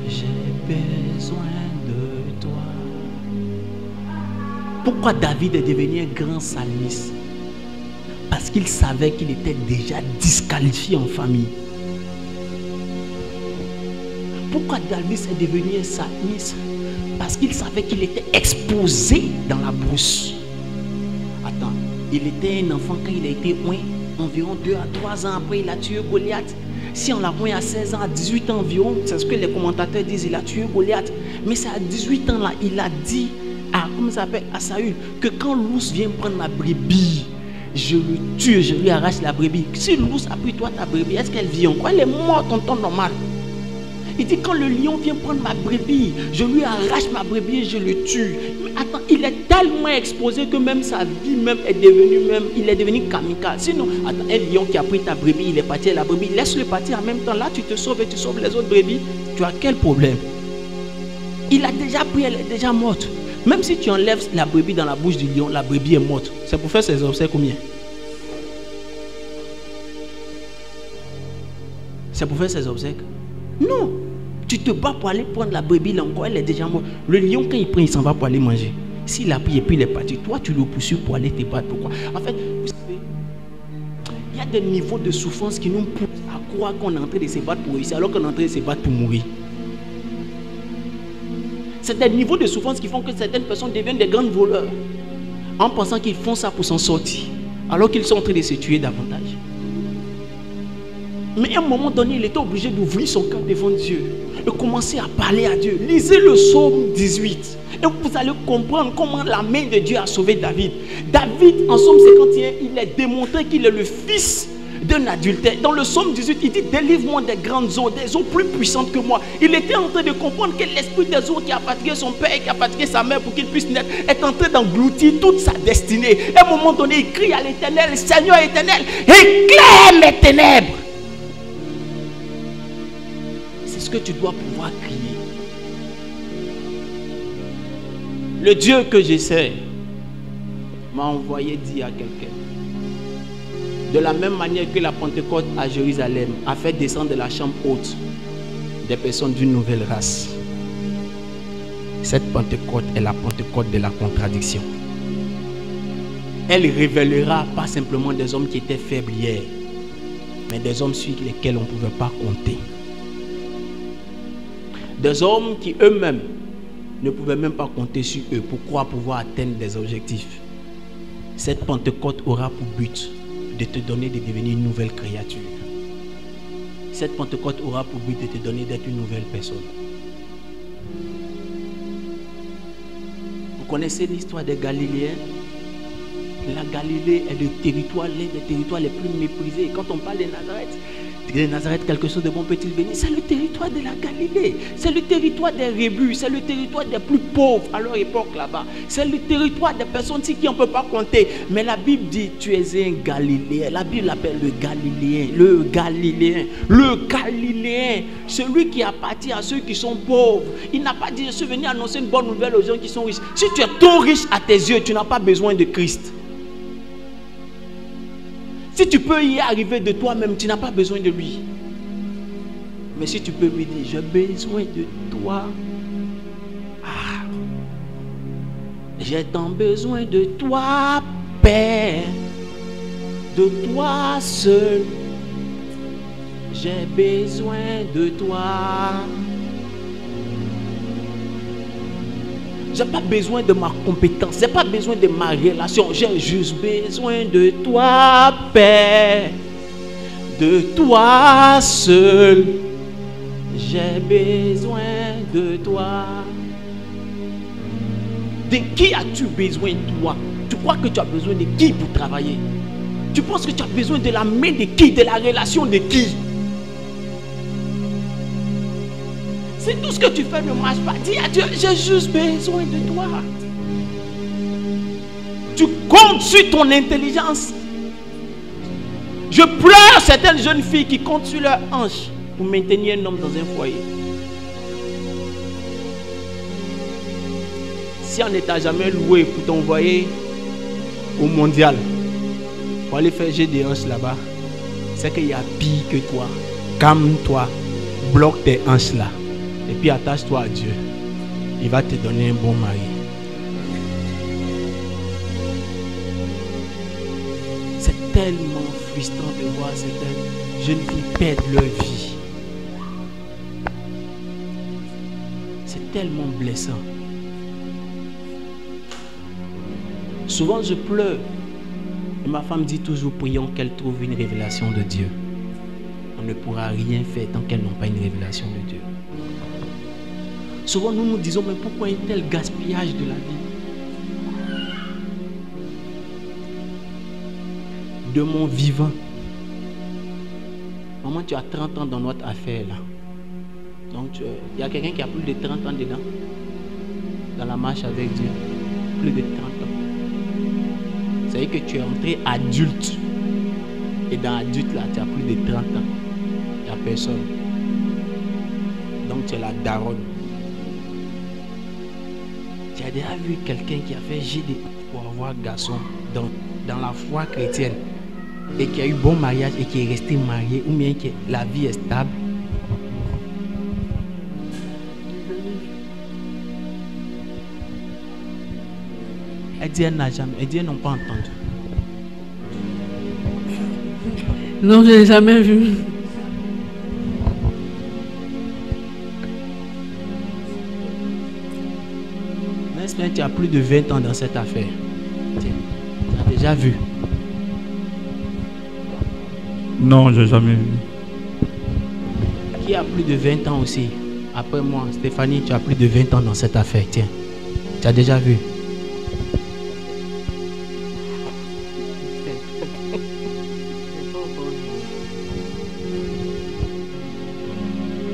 J'ai besoin de toi. Pourquoi David est devenu un grand psalmiste? Parce qu'il savait qu'il était déjà disqualifié en famille. Pourquoi David est devenu un psalmiste? Parce qu'il savait qu'il était exposé dans la brousse. Attends, il était un enfant quand il a été oint, environ 2 à 3 ans après, il a tué Goliath. Si on l'a oint à 16 ans, à 18 ans environ, c'est ce que les commentateurs disent, il a tué Goliath. Mais c'est à 18 ans là, il a dit à Saül que quand l'ours vient prendre ma brebis, je le tue, je lui arrache la brebis. Si l'ours a pris toi ta brebis, est-ce qu'elle vit encore? Elle est morte en temps normal. Il dit quand le lion vient prendre ma brebis, je lui arrache ma brebis et je le tue. Mais attends, il est tellement exposé que même sa vie même est devenue il est devenu kamikaze. Sinon, attends, un lion qui a pris ta brebis, il est parti à la brebis, laisse-le partir en même temps. Là, tu te sauves et tu sauves les autres brebis. Tu as quel problème? Il a déjà pris, elle est déjà morte. Même si tu enlèves la brebis dans la bouche du lion, la brebis est morte. C'est pour faire ses obsèques combien? C'est pour faire ses obsèques? Non. Tu te bats pour aller prendre la brebis, là encore, elle est déjà morte. Le lion, quand il prend, il s'en va pour aller manger. S'il a pris et puis il est parti, toi, tu le poursuis pour aller te battre. Pourquoi? En fait, vous savez, il y a des niveaux de souffrance qui nous poussent à croire qu'on est en train de se battre pour réussir, alors qu'on est en train de se battre pour mourir. C'est des niveaux de souffrance qui font que certaines personnes deviennent des grands voleurs en pensant qu'ils font ça pour s'en sortir, alors qu'ils sont en train de se tuer davantage. Mais à un moment donné, il était obligé d'ouvrir son cœur devant Dieu et commencer à parler à Dieu. Lisez le psaume 18 et vous allez comprendre comment la main de Dieu a sauvé David. David, en psaume 51, il est démontré qu'il est le fils d'un adultère. Dans le psaume 18, il dit, délivre-moi des grandes eaux, des eaux plus puissantes que moi. Il était en train de comprendre que l'esprit des eaux qui a fatigué son père et qui a fatigué sa mère pour qu'il puisse naître est en train d'engloutir toute sa destinée. À un moment donné, il crie à l'Éternel, Seigneur éternel, éclaire mes ténèbres. C'est ce que tu dois pouvoir crier. Le Dieu que j'essaie m'a envoyé dire à quelqu'un, de la même manière que la Pentecôte à Jérusalem a fait descendre de la chambre haute des personnes d'une nouvelle race, cette Pentecôte est la Pentecôte de la contradiction. Elle révélera pas simplement des hommes qui étaient faibles hier, mais des hommes sur lesquels on ne pouvait pas compter. Des hommes qui eux-mêmes ne pouvaient même pas compter sur eux pour croire pouvoir atteindre des objectifs. Cette Pentecôte aura pour but de te donner de devenir une nouvelle créature. Cette Pentecôte aura pour but de te donner d'être une nouvelle personne. Vous connaissez l'histoire des Galiléens? La Galilée est le territoire, l'un des territoires les plus méprisés. Quand on parle de Nazareth, quelque chose de bon peut-il venir? C'est le territoire de la Galilée. C'est le territoire des rébus. C'est le territoire des plus pauvres à leur époque là-bas. C'est le territoire des personnes qui on ne peut pas compter. Mais la Bible dit, tu es un Galiléen. La Bible l'appelle le Galiléen. Le Galiléen. Le Galiléen. Celui qui appartient à ceux qui sont pauvres. Il n'a pas dit, je suis venu annoncer une bonne nouvelle aux gens qui sont riches. Si tu es trop riche à tes yeux, tu n'as pas besoin de Christ. Si tu peux y arriver de toi-même, tu n'as pas besoin de lui. Mais si tu peux lui dire, j'ai besoin de toi. Ah, j'ai tant besoin de toi, Père. De toi seul. J'ai besoin de toi. Je n'ai pas besoin de ma compétence, je n'ai pas besoin de ma relation, j'ai juste besoin de toi, Père, de toi seul, j'ai besoin de toi. De qui as-tu besoin, toi? Tu crois que tu as besoin de qui pour travailler? Tu penses que tu as besoin de la main de qui? De la relation de qui? Si tout ce que tu fais ne marche pas, dis à Dieu, j'ai juste besoin de toi. Tu comptes sur ton intelligence. Je pleure certaines jeunes filles qui comptent sur leur hanche pour maintenir un homme dans un foyer. Si on ne t'a jamais loué pour t'envoyer au mondial, pour aller faire jet des hanches là-bas, c'est qu'il y a pire que toi. Calme-toi, bloque tes hanches là. Et puis attache-toi à Dieu. Il va te donner un bon mari. C'est tellement frustrant de voir certaines jeunes filles perdre leur vie. C'est tellement blessant. Souvent je pleure. Et ma femme dit toujours, prions qu'elle trouve une révélation de Dieu. On ne pourra rien faire tant qu'elles n'ont pas une révélation de Dieu. Souvent nous nous disons, mais pourquoi un tel gaspillage de la vie? De mon vivant. Maman, tu as 30 ans dans notre affaire là. Donc il y a quelqu'un qui a plus de 30 ans dedans. Dans la marche avec Dieu. Plus de 30 ans. C'est-à-dire que tu es entré adulte. Et dans adulte là, tu as plus de 30 ans. Il n'y a personne. Donc tu es la daronne. Tu as déjà vu quelqu'un qui a fait GD pour avoir garçon dans la foi chrétienne et qui a eu bon mariage et qui est resté marié, ou bien que la vie est stable? Elle dit elle n'a jamais, elle dit elles n'ont pas entendu. Non, je n'ai jamais vu. Tu as plus de 20 ans dans cette affaire. Tu as déjà vu? Non, je n'ai jamais vu. Qui a plus de 20 ans aussi? Après moi, Stéphanie, tu as plus de 20 ans dans cette affaire. Tiens, tu as déjà vu?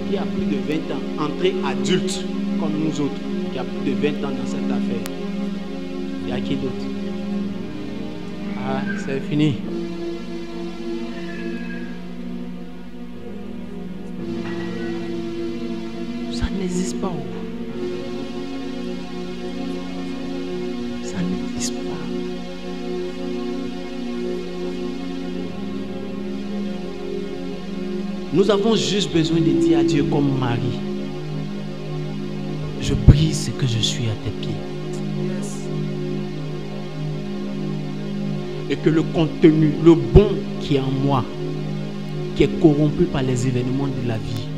Qui a plus de 20 ans, entré adulte comme nous autres? Qui a plus de 20 ans dans cette affaire. Il y a qui d'autre? Ah, c'est fini. Ça n'existe pas. Nous avons juste besoin de dire à Dieu comme Marie, je brise ce que je suis à tes pieds. Et que le contenu, le bon qui est en moi, qui est corrompu par les événements de la vie,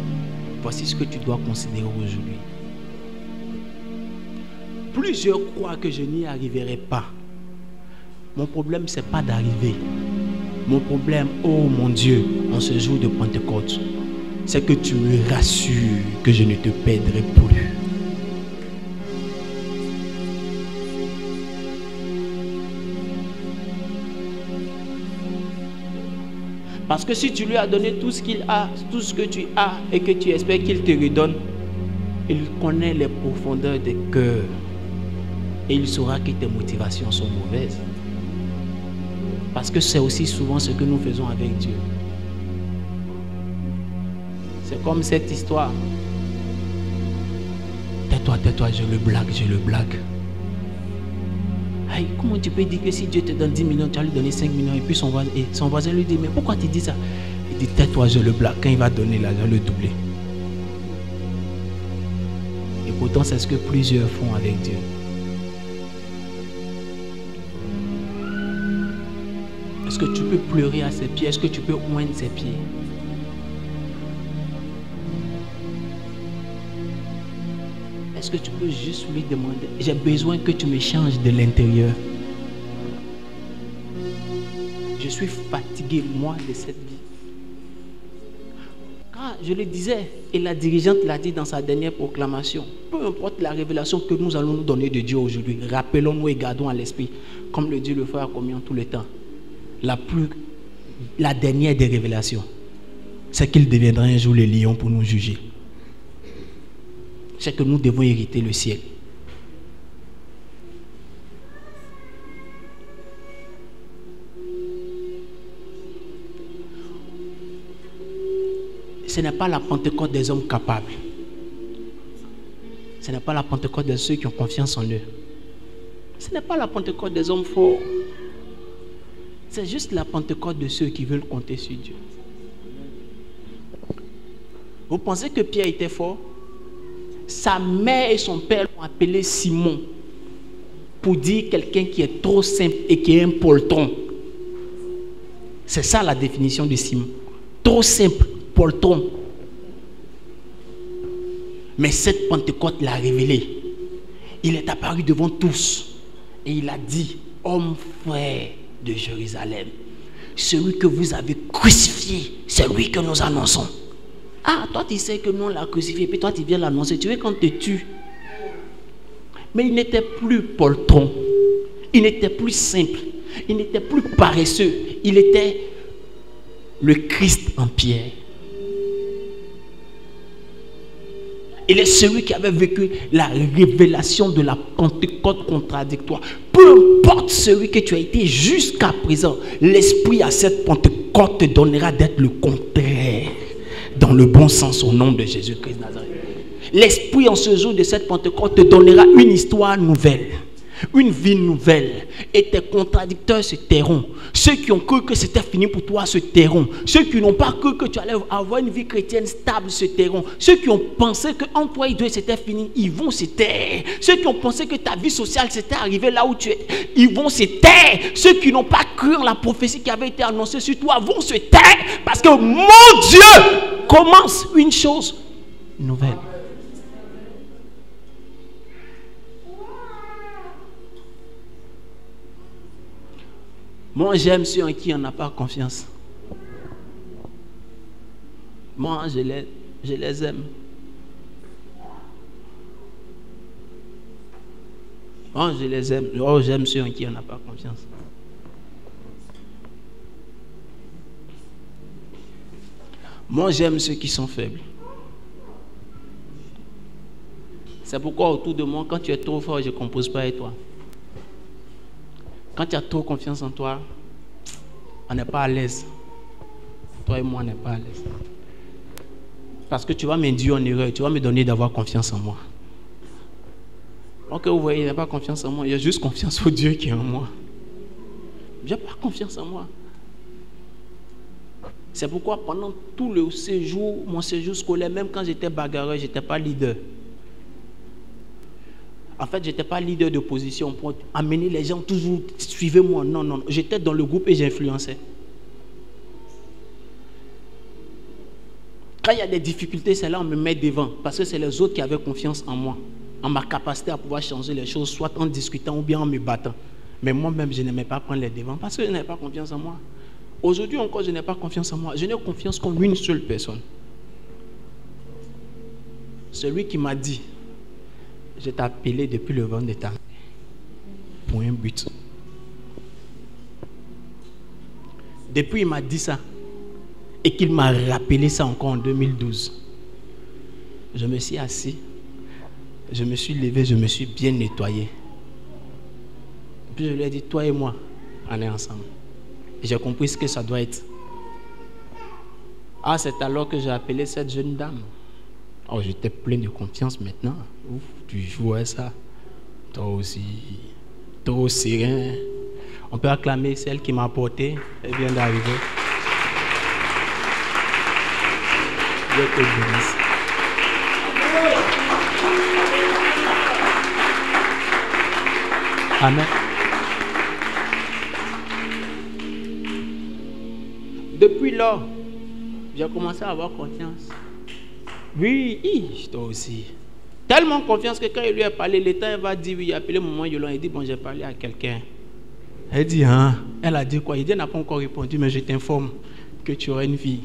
voici ce que tu dois considérer aujourd'hui. Plusieurs croient que je n'y arriverai pas. Mon problème, ce n'est pas d'arriver. Mon problème, oh mon Dieu, en ce jour de Pentecôte, c'est que tu me rassures que je ne te perdrai plus. Parce que si tu lui as donné tout ce qu'il a, tout ce que tu as et que tu espères qu'il te redonne, il connaît les profondeurs des cœurs et il saura que tes motivations sont mauvaises. Parce que c'est aussi souvent ce que nous faisons avec Dieu. C'est comme cette histoire. Tais-toi, je le blague. Aïe, comment tu peux dire que si Dieu te donne 10 millions, tu vas lui donner 5 millions et puis son voisin lui dit, mais pourquoi tu dis ça? Il dit, tais-toi, je le blague. Quand il va donner l'argent, le doubler. Et pourtant, c'est ce que plusieurs font avec Dieu. Est-ce que tu peux pleurer à ses pieds? Est-ce que tu peux oindre ses pieds? Est-ce que tu peux juste lui demander, j'ai besoin que tu me changes de l'intérieur. Je suis fatigué, moi, de cette vie. Quand je le disais, et la dirigeante l'a dit dans sa dernière proclamation, peu importe la révélation que nous allons nous donner de Dieu aujourd'hui, rappelons-nous et gardons à l'esprit, comme le dit le frère Communion tout le temps, la dernière des révélations, c'est qu'il deviendra un jour le lion pour nous juger. C'est que nous devons hériter le ciel. Ce n'est pas la Pentecôte des hommes capables. Ce n'est pas la Pentecôte de ceux qui ont confiance en eux. Ce n'est pas la Pentecôte des hommes forts. C'est juste la Pentecôte de ceux qui veulent compter sur Dieu. Vous pensez que Pierre était fort? Sa mère et son père l'ont appelé Simon pour dire quelqu'un qui est trop simple et qui est un poltron. C'est ça la définition de Simon. Trop simple, poltron. Mais cette Pentecôte l'a révélé. Il est apparu devant tous et il a dit, homme frère de Jérusalem, celui que vous avez crucifié, c'est lui que nous annonçons. Ah, toi tu sais que nous on l'a crucifié, puis toi tu viens l'annoncer, tu veux qu'on te tue. Mais il n'était plus poltron, il n'était plus simple, il n'était plus paresseux, il était le Christ en pierre. Il est celui qui avait vécu la révélation de la Pentecôte contradictoire. Peu importe celui que tu as été jusqu'à présent, l'Esprit à cette Pentecôte te donnera d'être le contraire. Dans le bon sens, au nom de Jésus-Christ Nazareth. L'Esprit en ce jour de cette Pentecôte te donnera une histoire nouvelle, une vie nouvelle. Et tes contradicteurs se tairont. Ceux qui ont cru que c'était fini pour toi se tairont. Ceux qui n'ont pas cru que tu allais avoir une vie chrétienne stable se tairont. Ceux qui ont pensé qu'en toi et Dieu c'était fini, ils vont se taire. Ceux qui ont pensé que ta vie sociale s'était arrivée là où tu es, ils vont se taire. Ceux qui n'ont pas cru en la prophétie qui avait été annoncée sur toi vont se taire. Parce que mon Dieu commence une chose nouvelle. Moi, j'aime ceux en qui on n'a pas confiance. Moi, je les aime. Moi, je les aime. Oh, j'aime ceux en qui on n'a pas confiance. Moi, j'aime ceux qui sont faibles. C'est pourquoi autour de moi, quand tu es trop fort, je ne compose pas avec toi. Quand tu as trop confiance en toi, on n'est pas à l'aise. Toi et moi, on n'est pas à l'aise. Parce que tu vas m'induire en erreur, tu vas me donner d'avoir confiance en moi. Ok, vous voyez, il n'a pas confiance en moi, il y a juste confiance au Dieu qui est en moi. Je n'ai pas confiance en moi. C'est pourquoi pendant tout le séjour, mon séjour scolaire, même quand j'étais bagarreur, je n'étais pas leader. En fait, je n'étais pas leader d'opposition pour amener les gens toujours, suivez-moi. Non, non, j'étais dans le groupe et j'influençais. Quand il y a des difficultés, c'est là on me met devant. Parce que c'est les autres qui avaient confiance en moi, en ma capacité à pouvoir changer les choses, soit en discutant ou bien en me battant. Mais moi-même, je n'aimais pas prendre les devants parce que je n'avais pas confiance en moi. Aujourd'hui encore, je n'ai pas confiance en moi. Je n'ai confiance qu'en une seule personne. Celui qui m'a dit, je t'ai appelé depuis le ventre de ta mère pour un but. Depuis il m'a dit ça et qu'il m'a rappelé ça encore en 2012. Je me suis assis, je me suis levé, je me suis bien nettoyé. Puis je lui ai dit, toi et moi, on est ensemble. Et j'ai compris ce que ça doit être. Ah, c'est alors que j'ai appelé cette jeune dame. Oh, j'étais plein de confiance maintenant. Ouf, tu jouais ça. Toi aussi. Trop serein. On peut acclamer celle qui m'a apporté. Elle vient d'arriver. Dieu te bénisse. Amen. Depuis là, j'ai commencé à avoir confiance. Oui, toi aussi. Tellement confiance que quand il lui a parlé, le temps, il va dire, oui, il a appelé maman Yolande, il dit, bon, j'ai parlé à quelqu'un. Elle dit, hein? Elle a dit quoi? Il dit, elle n'a pas encore répondu, mais je t'informe que tu auras une fille.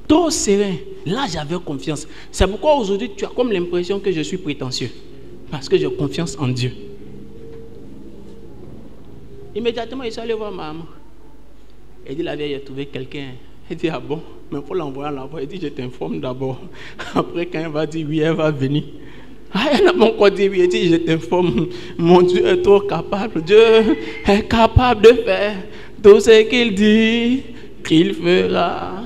Trop serein. Là, j'avais confiance. C'est pourquoi aujourd'hui, tu as comme l'impression que je suis prétentieux. Parce que j'ai confiance en Dieu. Immédiatement, il suis allé voir ma maman. Elle dit, la vieille a trouvé quelqu'un. Elle dit, ah bon, mais il faut l'envoyer là-bas. Elle dit, je t'informe d'abord. Après, quand elle va dire oui, elle va venir. Ah, elle n'a pas encore dit oui. Elle dit, je t'informe. Mon Dieu est trop capable. Dieu est capable de faire tout ce qu'il dit qu'il fera.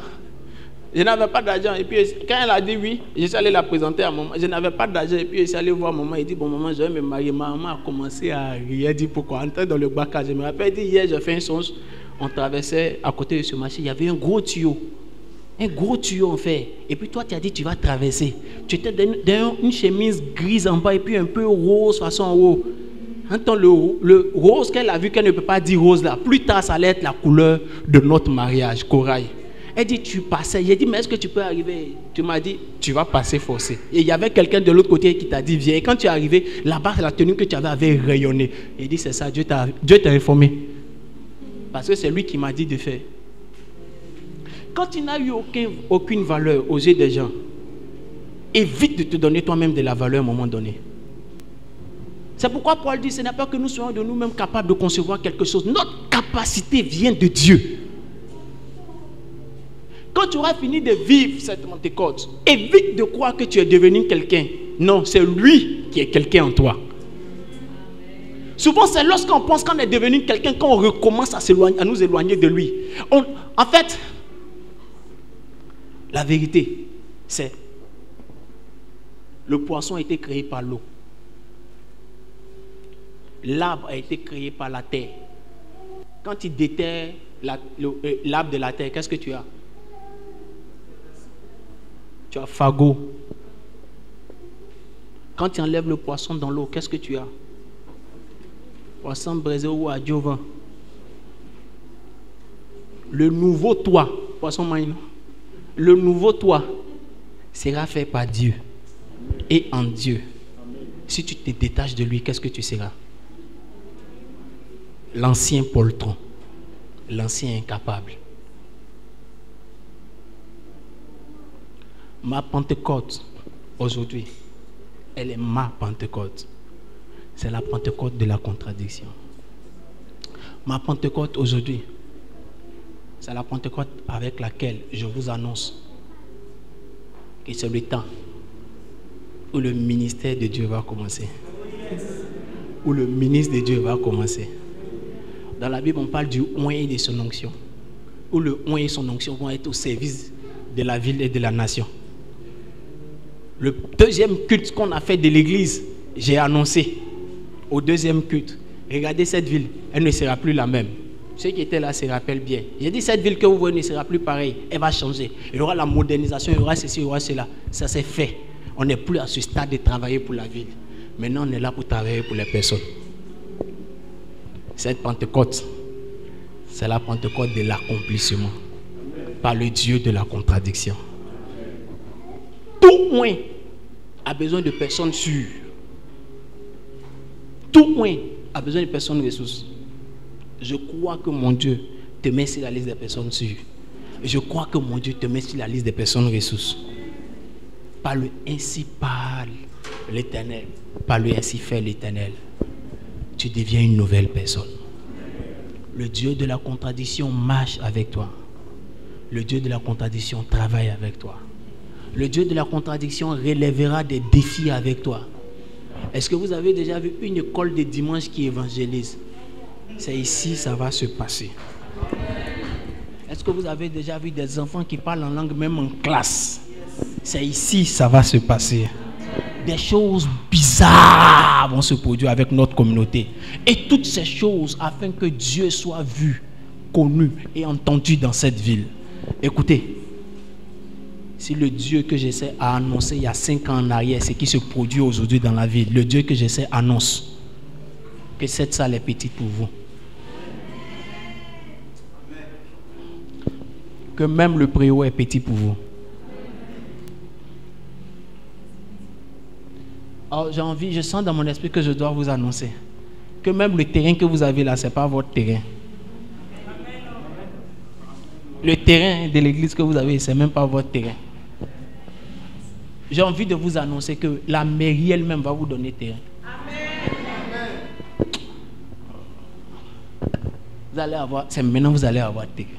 Je n'avais pas d'argent. Et puis, quand elle a dit oui, je suis allé la présenter à maman. Je n'avais pas d'argent. Et puis, je suis allé voir maman. Elle dit, bon, maman, je vais me marier. Maman a commencé à rire. Elle dit, pourquoi? En train dans le bac, je me rappelle, elle dit, hier, j'ai fait un songe. On traversait à côté de ce marché, il y avait un gros tuyau. Un gros tuyau en fait. Et puis toi, tu as dit, tu vas traverser. Tu étais dans une chemise grise en bas et puis un peu rose façon en haut. Entends le rose qu'elle a vu qu'elle ne peut pas dire rose là. Plus tard, ça allait être la couleur de notre mariage, corail. Elle dit, tu passais. J'ai dit, mais est-ce que tu peux arriver? Tu m'as dit, tu vas passer forcé. Et il y avait quelqu'un de l'autre côté qui t'a dit, viens. Et quand tu es arrivé, là-bas, la tenue que tu avais avait rayonné. Il dit, c'est ça, Dieu t'a informé. Parce que c'est lui qui m'a dit de faire. Quand tu n'as eu aucune valeur aux yeux des gens, évite de te donner toi-même de la valeur à un moment donné. C'est pourquoi Paul dit, ce n'est pas que nous soyons de nous-mêmes capables de concevoir quelque chose. Notre capacité vient de Dieu. Quand tu auras fini de vivre cette Pentecôte, évite de croire que tu es devenu quelqu'un. Non, c'est lui qui est quelqu'un en toi. Souvent, c'est lorsqu'on pense qu'on est devenu quelqu'un qu'on recommence à nous éloigner de lui. En fait, la vérité, c'est le poisson a été créé par l'eau. L'arbre a été créé par la terre. Quand tu déterres l'arbre de la terre, qu'est-ce que tu as? Tu as fagot. Quand tu enlèves le poisson dans l'eau, qu'est-ce que tu as? Poisson braisé ou à Dieu. Le nouveau toi, poisson maïno, le nouveau toi sera fait par Dieu et en Dieu. Si tu te détaches de lui, qu'est-ce que tu seras? L'ancien poltron, l'ancien incapable. Ma Pentecôte aujourd'hui, elle est ma Pentecôte. C'est la Pentecôte de la contradiction. Ma Pentecôte aujourd'hui, c'est la Pentecôte avec laquelle je vous annonce que c'est le temps où le ministère de Dieu va commencer. Où le ministre de Dieu va commencer. Dans la Bible, on parle du oint et de son onction. Où le oint et son onction vont être au service de la ville et de la nation. Le deuxième culte qu'on a fait de l'église, j'ai annoncé au deuxième culte, regardez cette ville, elle ne sera plus la même. Ceux qui étaient là se rappellent bien. J'ai dit, cette ville que vous voyez ne sera plus pareille. Elle va changer. Il y aura la modernisation, il y aura ceci, il y aura cela. Ça s'est fait. On n'est plus à ce stade de travailler pour la ville. Maintenant, on est là pour travailler pour les personnes. Cette Pentecôte, c'est la Pentecôte de l'accomplissement. Par le Dieu de la contradiction. Tout moins a besoin de personnes sûres. Tout moins a besoin de personnes ressources. Je crois que mon Dieu te met sur la liste des personnes sûres. Je crois que mon Dieu te met sur la liste des personnes ressources. Parle ainsi parle l'Éternel. Parle ainsi fait l'Éternel. Tu deviens une nouvelle personne. Le Dieu de la contradiction marche avec toi. Le Dieu de la contradiction travaille avec toi. Le Dieu de la contradiction relèvera des défis avec toi. Est-ce que vous avez déjà vu une école de dimanche qui évangélise? C'est ici ça va se passer. Est-ce que vous avez déjà vu des enfants qui parlent en langue même en classe? C'est ici ça va se passer. Des choses bizarres vont se produire avec notre communauté. Et toutes ces choses afin que Dieu soit vu, connu et entendu dans cette ville. Écoutez, si le Dieu que j'essaie à annoncer il y a 5 ans en arrière, c'est qui se produit aujourd'hui dans la ville, le Dieu que j'essaie annonce que cette salle est petite pour vous. Que même le préau est petit pour vous. Alors j'ai envie, je sens dans mon esprit que je dois vous annoncer que même le terrain que vous avez là, ce n'est pas votre terrain. Le terrain de l'église que vous avez, ce n'est même pas votre terrain. J'ai envie de vous annoncer que la mairie elle-même va vous donner terrain. Vous allez avoir, c'est maintenant vous allez avoir terrain.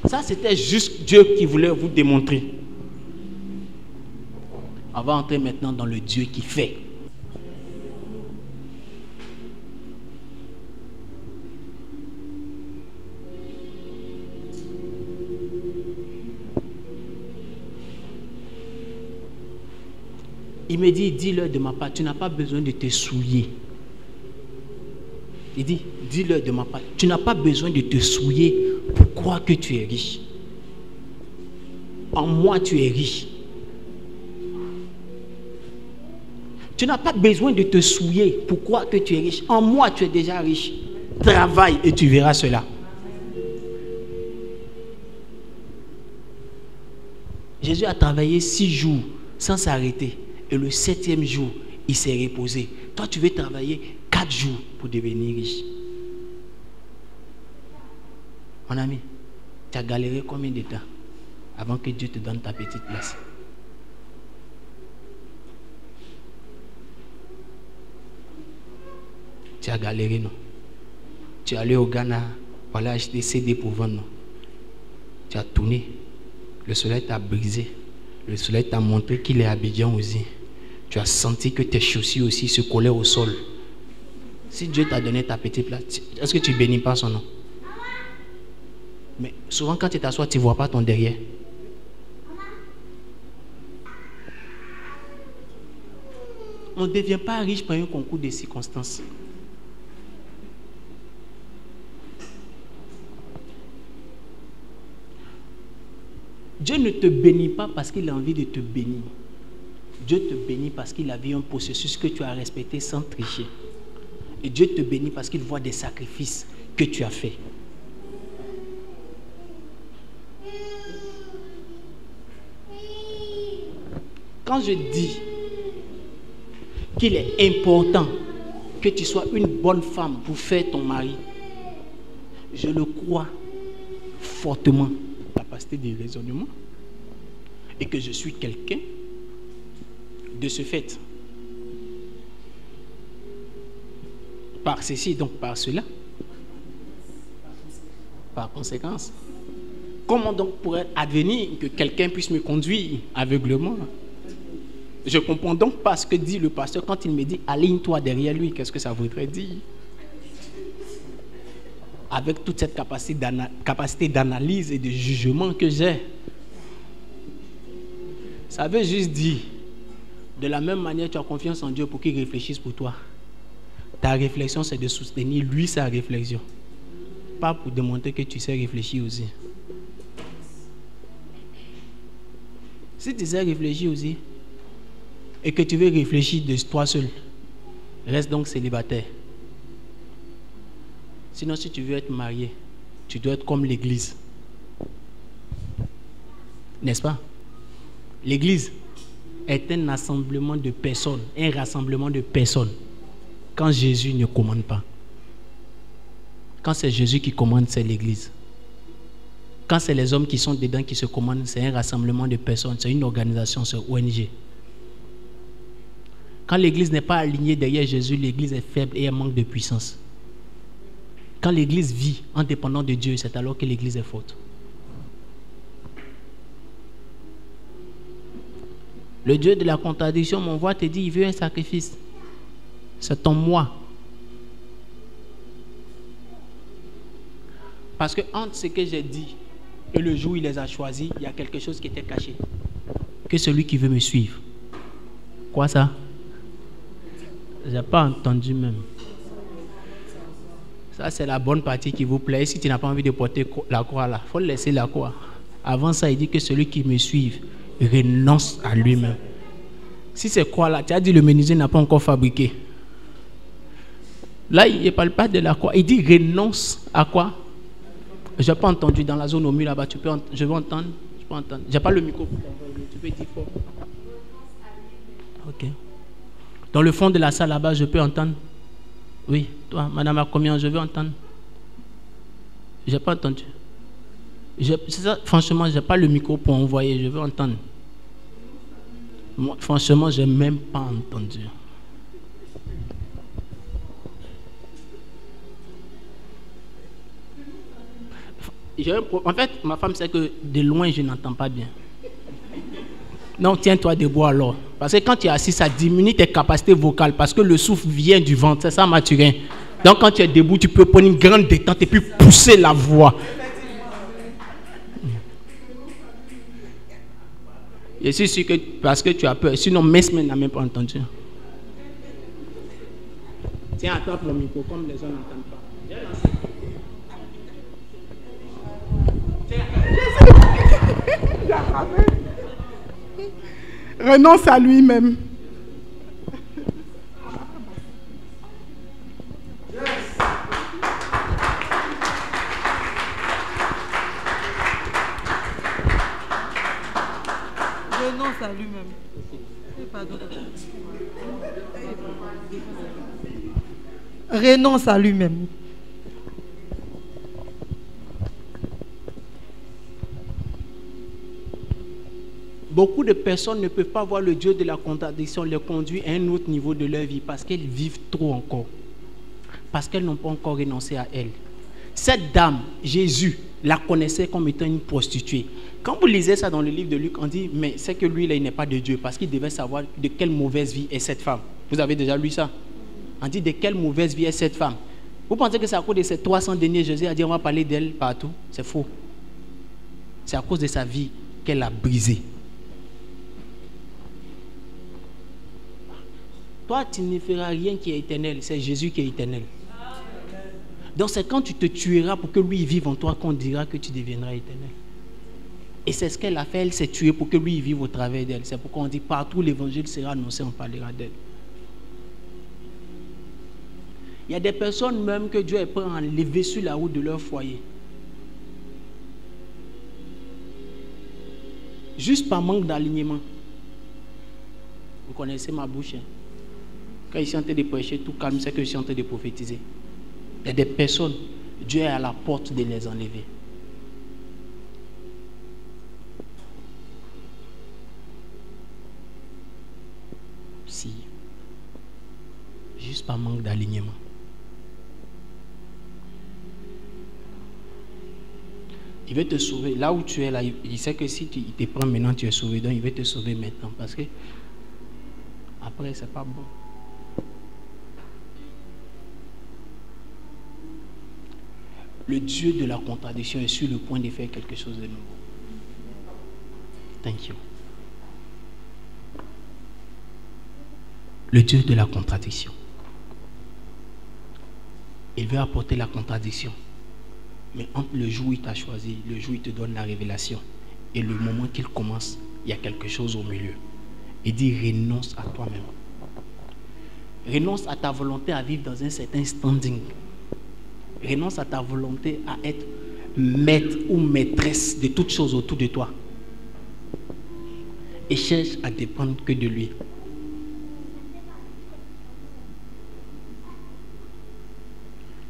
Ça c'était juste Dieu qui voulait vous démontrer. On va entrer maintenant dans le Dieu qui fait. Il me dit, dis-leur de ma part, tu n'as pas besoin de te souiller. Il dit, dis-leur de ma part, tu n'as pas besoin de te souiller pour croire que tu es riche. En moi, tu es riche. Tu n'as pas besoin de te souiller pour croire que tu es riche. En moi, tu es déjà riche. Travaille et tu verras cela. Jésus a travaillé 6 jours sans s'arrêter. Et le 7e jour, il s'est reposé. Toi, tu veux travailler 4 jours pour devenir riche. Mon ami, tu as galéré combien de temps avant que Dieu te donne ta petite place? Tu as galéré, non? Tu es allé au Ghana, voilà, acheter des CD pour vendre, non? Tu as tourné, le soleil t'a brisé, le soleil t'a montré qu'il est Abidjan aussi. Tu as senti que tes chaussures aussi se collaient au sol. Si Dieu t'a donné ta petite place, est-ce que tu bénis pas son nom? Mais souvent quand tu t'assois, tu ne vois pas ton derrière. On ne devient pas riche par un concours de circonstances. Dieu ne te bénit pas parce qu'il a envie de te bénir. Dieu te bénit parce qu'il a vu un processus que tu as respecté sans tricher. Et Dieu te bénit parce qu'il voit des sacrifices que tu as faits. Quand je dis qu'il est important que tu sois une bonne femme pour faire ton mari, je le crois fortement, capacité de raisonnement, et que je suis quelqu'un de ce fait. Par ceci, donc par cela, par conséquence. Comment donc pourrait advenir que quelqu'un puisse me conduire aveuglement? Je ne comprends donc pas ce que dit le pasteur quand il me dit aligne-toi derrière lui. Qu'est-ce que ça voudrait dire? Avec toute cette capacité d'analyse et de jugement que j'ai. Ça veut juste dire, de la même manière, tu as confiance en Dieu pour qu'il réfléchisse pour toi. Ta réflexion, c'est de soutenir lui sa réflexion. pas pour démontrer que tu sais réfléchir aussi. Si tu sais réfléchir aussi, et que tu veux réfléchir de toi seul, reste donc célibataire. Sinon, si tu veux être marié, tu dois être comme l'église. N'est-ce pas? L'église est un assemblement de personnes, un rassemblement de personnes. Quand Jésus ne commande pas. Quand c'est Jésus qui commande, c'est l'église. Quand c'est les hommes qui sont dedans qui se commandent, c'est un rassemblement de personnes, c'est une organisation, c'est ONG. Quand l'église n'est pas alignée derrière Jésus, l'église est faible et elle manque de puissance. Quand l'église vit en dépendant de Dieu, c'est alors que l'église est forte. Le Dieu de la contradiction m'envoie te dire, il veut un sacrifice. C'est ton moi. Parce que entre ce que j'ai dit et le jour où il les a choisis, il y a quelque chose qui était caché. Que celui qui veut me suivre. Quoi ça? Je n'ai pas entendu même. Ça, c'est la bonne partie qui vous plaît. Si tu n'as pas envie de porter la croix là, il faut laisser la croix. Avant ça, il dit que celui qui me suive renonce à lui-même. Si c'est croix là, tu as dit le menuisier n'a pas encore fabriqué. Là, il ne parle pas de la croix. Il dit renonce à quoi? Je n'ai pas entendu dans la zone au mur là-bas. Je vais entendre. Je peux entendre. Je n'ai pas le micro pour t'envoyer. Tu peux dire fort. Ok. Dans le fond de la salle là-bas, je peux entendre. Oui, toi, madame, à combien je veux entendre? Je n'ai pas entendu. Ça, franchement, je n'ai pas le micro pour envoyer. Je veux entendre. Moi, franchement, je n'ai même pas entendu. En fait, ma femme sait que de loin, je n'entends pas bien. Non, tiens-toi debout alors. Parce que quand tu es assis, ça diminue tes capacités vocales. Parce que le souffle vient du ventre. C'est ça, Mathurin. Donc, quand tu es debout, tu peux prendre une grande détente et puis pousser la voix. Je suis sûr que parce que tu as peur. Sinon, Mesme n'a même pas entendu. Tiens, attrape le micro comme les gens n'entendent pas. Renonce à lui-même. Renonce à lui-même. Renonce à lui-même. Beaucoup de personnes ne peuvent pas voir le Dieu de la contradiction les conduire à un autre niveau de leur vie parce qu'elles vivent trop encore. Parce qu'elles n'ont pas encore renoncé à elle. Cette dame, Jésus, la connaissait comme étant une prostituée. Quand vous lisez ça dans le livre de Luc, on dit, mais c'est que lui, là, il n'est pas de Dieu parce qu'il devait savoir de quelle mauvaise vie est cette femme. Vous avez déjà lu ça? On dit, de quelle mauvaise vie est cette femme? Vous pensez que c'est à cause de ces 300 deniers, Jésus a dit, on va parler d'elle partout? C'est faux. C'est à cause de sa vie qu'elle a brisée. Toi, tu ne feras rien qui est éternel. C'est Jésus qui est éternel. Donc, c'est quand tu te tueras pour que lui vive en toi qu'on dira que tu deviendras éternel. Et c'est ce qu'elle a fait. Elle s'est tuée pour que lui vive au travers d'elle. C'est pourquoi on dit partout l'évangile sera annoncé, on parlera d'elle. Il y a des personnes même que Dieu est prêt à enlever sur la route de leur foyer. Juste par manque d'alignement. Vous connaissez ma bouche, hein? Quand je suis en train de prêcher, tout calme, c'est que je suis en train de prophétiser. Il y a des personnes, Dieu est à la porte de les enlever. Si. Juste par manque d'alignement. Il veut te sauver. Là où tu es, là, il sait que si il te prend maintenant, tu es sauvé. Donc il veut te sauver maintenant. Parce que après, c'est pas bon. Le Dieu de la contradiction est sur le point de faire quelque chose de nouveau. Thank you. Le Dieu de la contradiction. Il veut apporter la contradiction Mais entre le jour où il t'a choisi, le jour où il te donne la révélation, et le moment qu'il commence, il y a quelque chose au milieu. Il dit renonce à toi-même. Renonce à ta volonté à vivre dans un certain standing. Renonce à ta volonté à être maître ou maîtresse de toutes choses autour de toi. Et cherche à dépendre que de lui.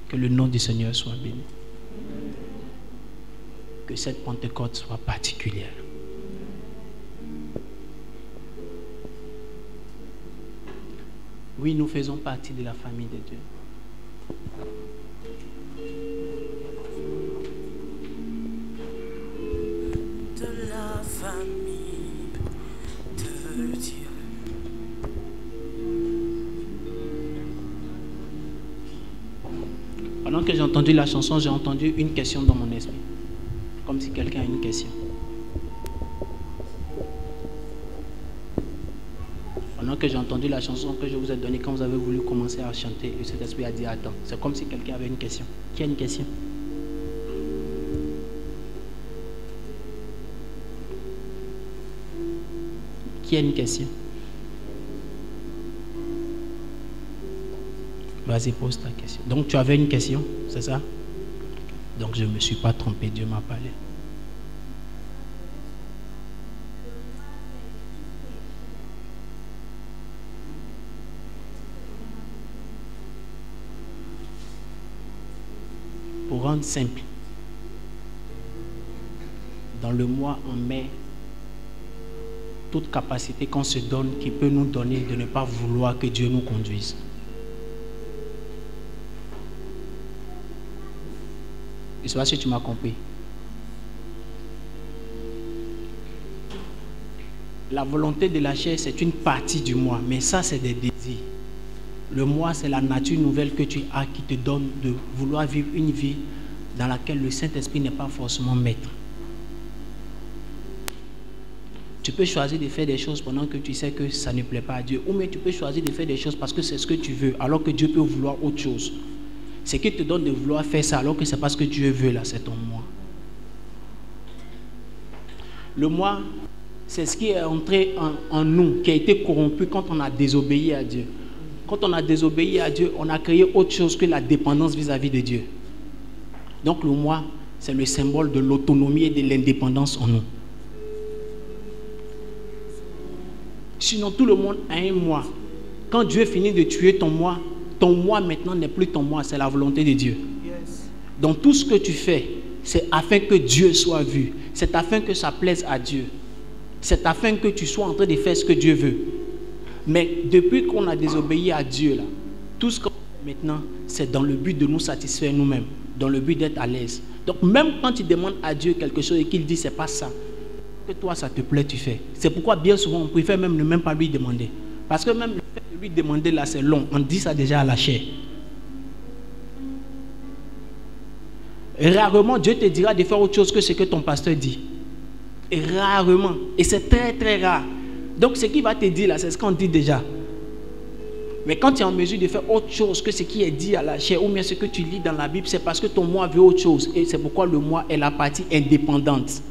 Que le nom du Seigneur soit béni. Que cette Pentecôte soit particulière. Oui, nous faisons partie de la famille de Dieu. De la famille de Dieu. Pendant que j'ai entendu la chanson, j'ai entendu une question dans mon esprit. Comme si quelqu'un a une question. Pendant que j'ai entendu la chanson que je vous ai donnée quand vous avez voulu commencer à chanter, et cet esprit a dit attends. C'est comme si quelqu'un avait une question. Qui a une question? Qui a une question? Vas-y, pose ta question. Donc tu avais une question, c'est ça? Donc je ne me suis pas trompé, Dieu m'a parlé. Pour rendre simple, dans le mois en mai, toute capacité qu'on se donne qui peut nous donner de ne pas vouloir que Dieu nous conduise. Je ne sais pas si tu m'as compris. La volonté de la chair, c'est une partie du moi, mais ça, c'est des désirs. Le moi, c'est la nature nouvelle que tu as qui te donne de vouloir vivre une vie dans laquelle le Saint-Esprit n'est pas forcément maître. Tu peux choisir de faire des choses pendant que tu sais que ça ne plaît pas à Dieu. Ou bien tu peux choisir de faire des choses parce que c'est ce que tu veux, alors que Dieu peut vouloir autre chose. Ce qui te donne de vouloir faire ça, alors que c'est pas ce que Dieu veut là, c'est ton moi. Le moi, c'est ce qui est entré en nous, qui a été corrompu quand on a désobéi à Dieu. Quand on a désobéi à Dieu, on a créé autre chose que la dépendance vis-à-vis de Dieu. Donc le moi, c'est le symbole de l'autonomie et de l'indépendance en nous. Sinon, tout le monde a un moi. Quand Dieu finit de tuer ton moi maintenant n'est plus ton moi, c'est la volonté de Dieu. Yes. Donc tout ce que tu fais, c'est afin que Dieu soit vu. C'est afin que ça plaise à Dieu. C'est afin que tu sois en train de faire ce que Dieu veut. Mais depuis qu'on a désobéi à Dieu, là, tout ce qu'on fait maintenant, c'est dans le but de nous satisfaire nous-mêmes, dans le but d'être à l'aise. Donc même quand tu demandes à Dieu quelque chose et qu'il dit c'est pas ça, que toi ça te plaît, tu fais. C'est pourquoi bien souvent on préfère même ne même pas lui demander. Parce que même le fait de lui demander là c'est long, on dit ça déjà à la chair. Et rarement Dieu te dira de faire autre chose que ce que ton pasteur dit. Et rarement. Et c'est très très rare. Donc ce qu'il va te dire là, c'est ce qu'on dit déjà. Mais quand tu es en mesure de faire autre chose que ce qui est dit à la chair, ou bien ce que tu lis dans la Bible, c'est parce que ton moi veut autre chose. Et c'est pourquoi le moi est la partie indépendante.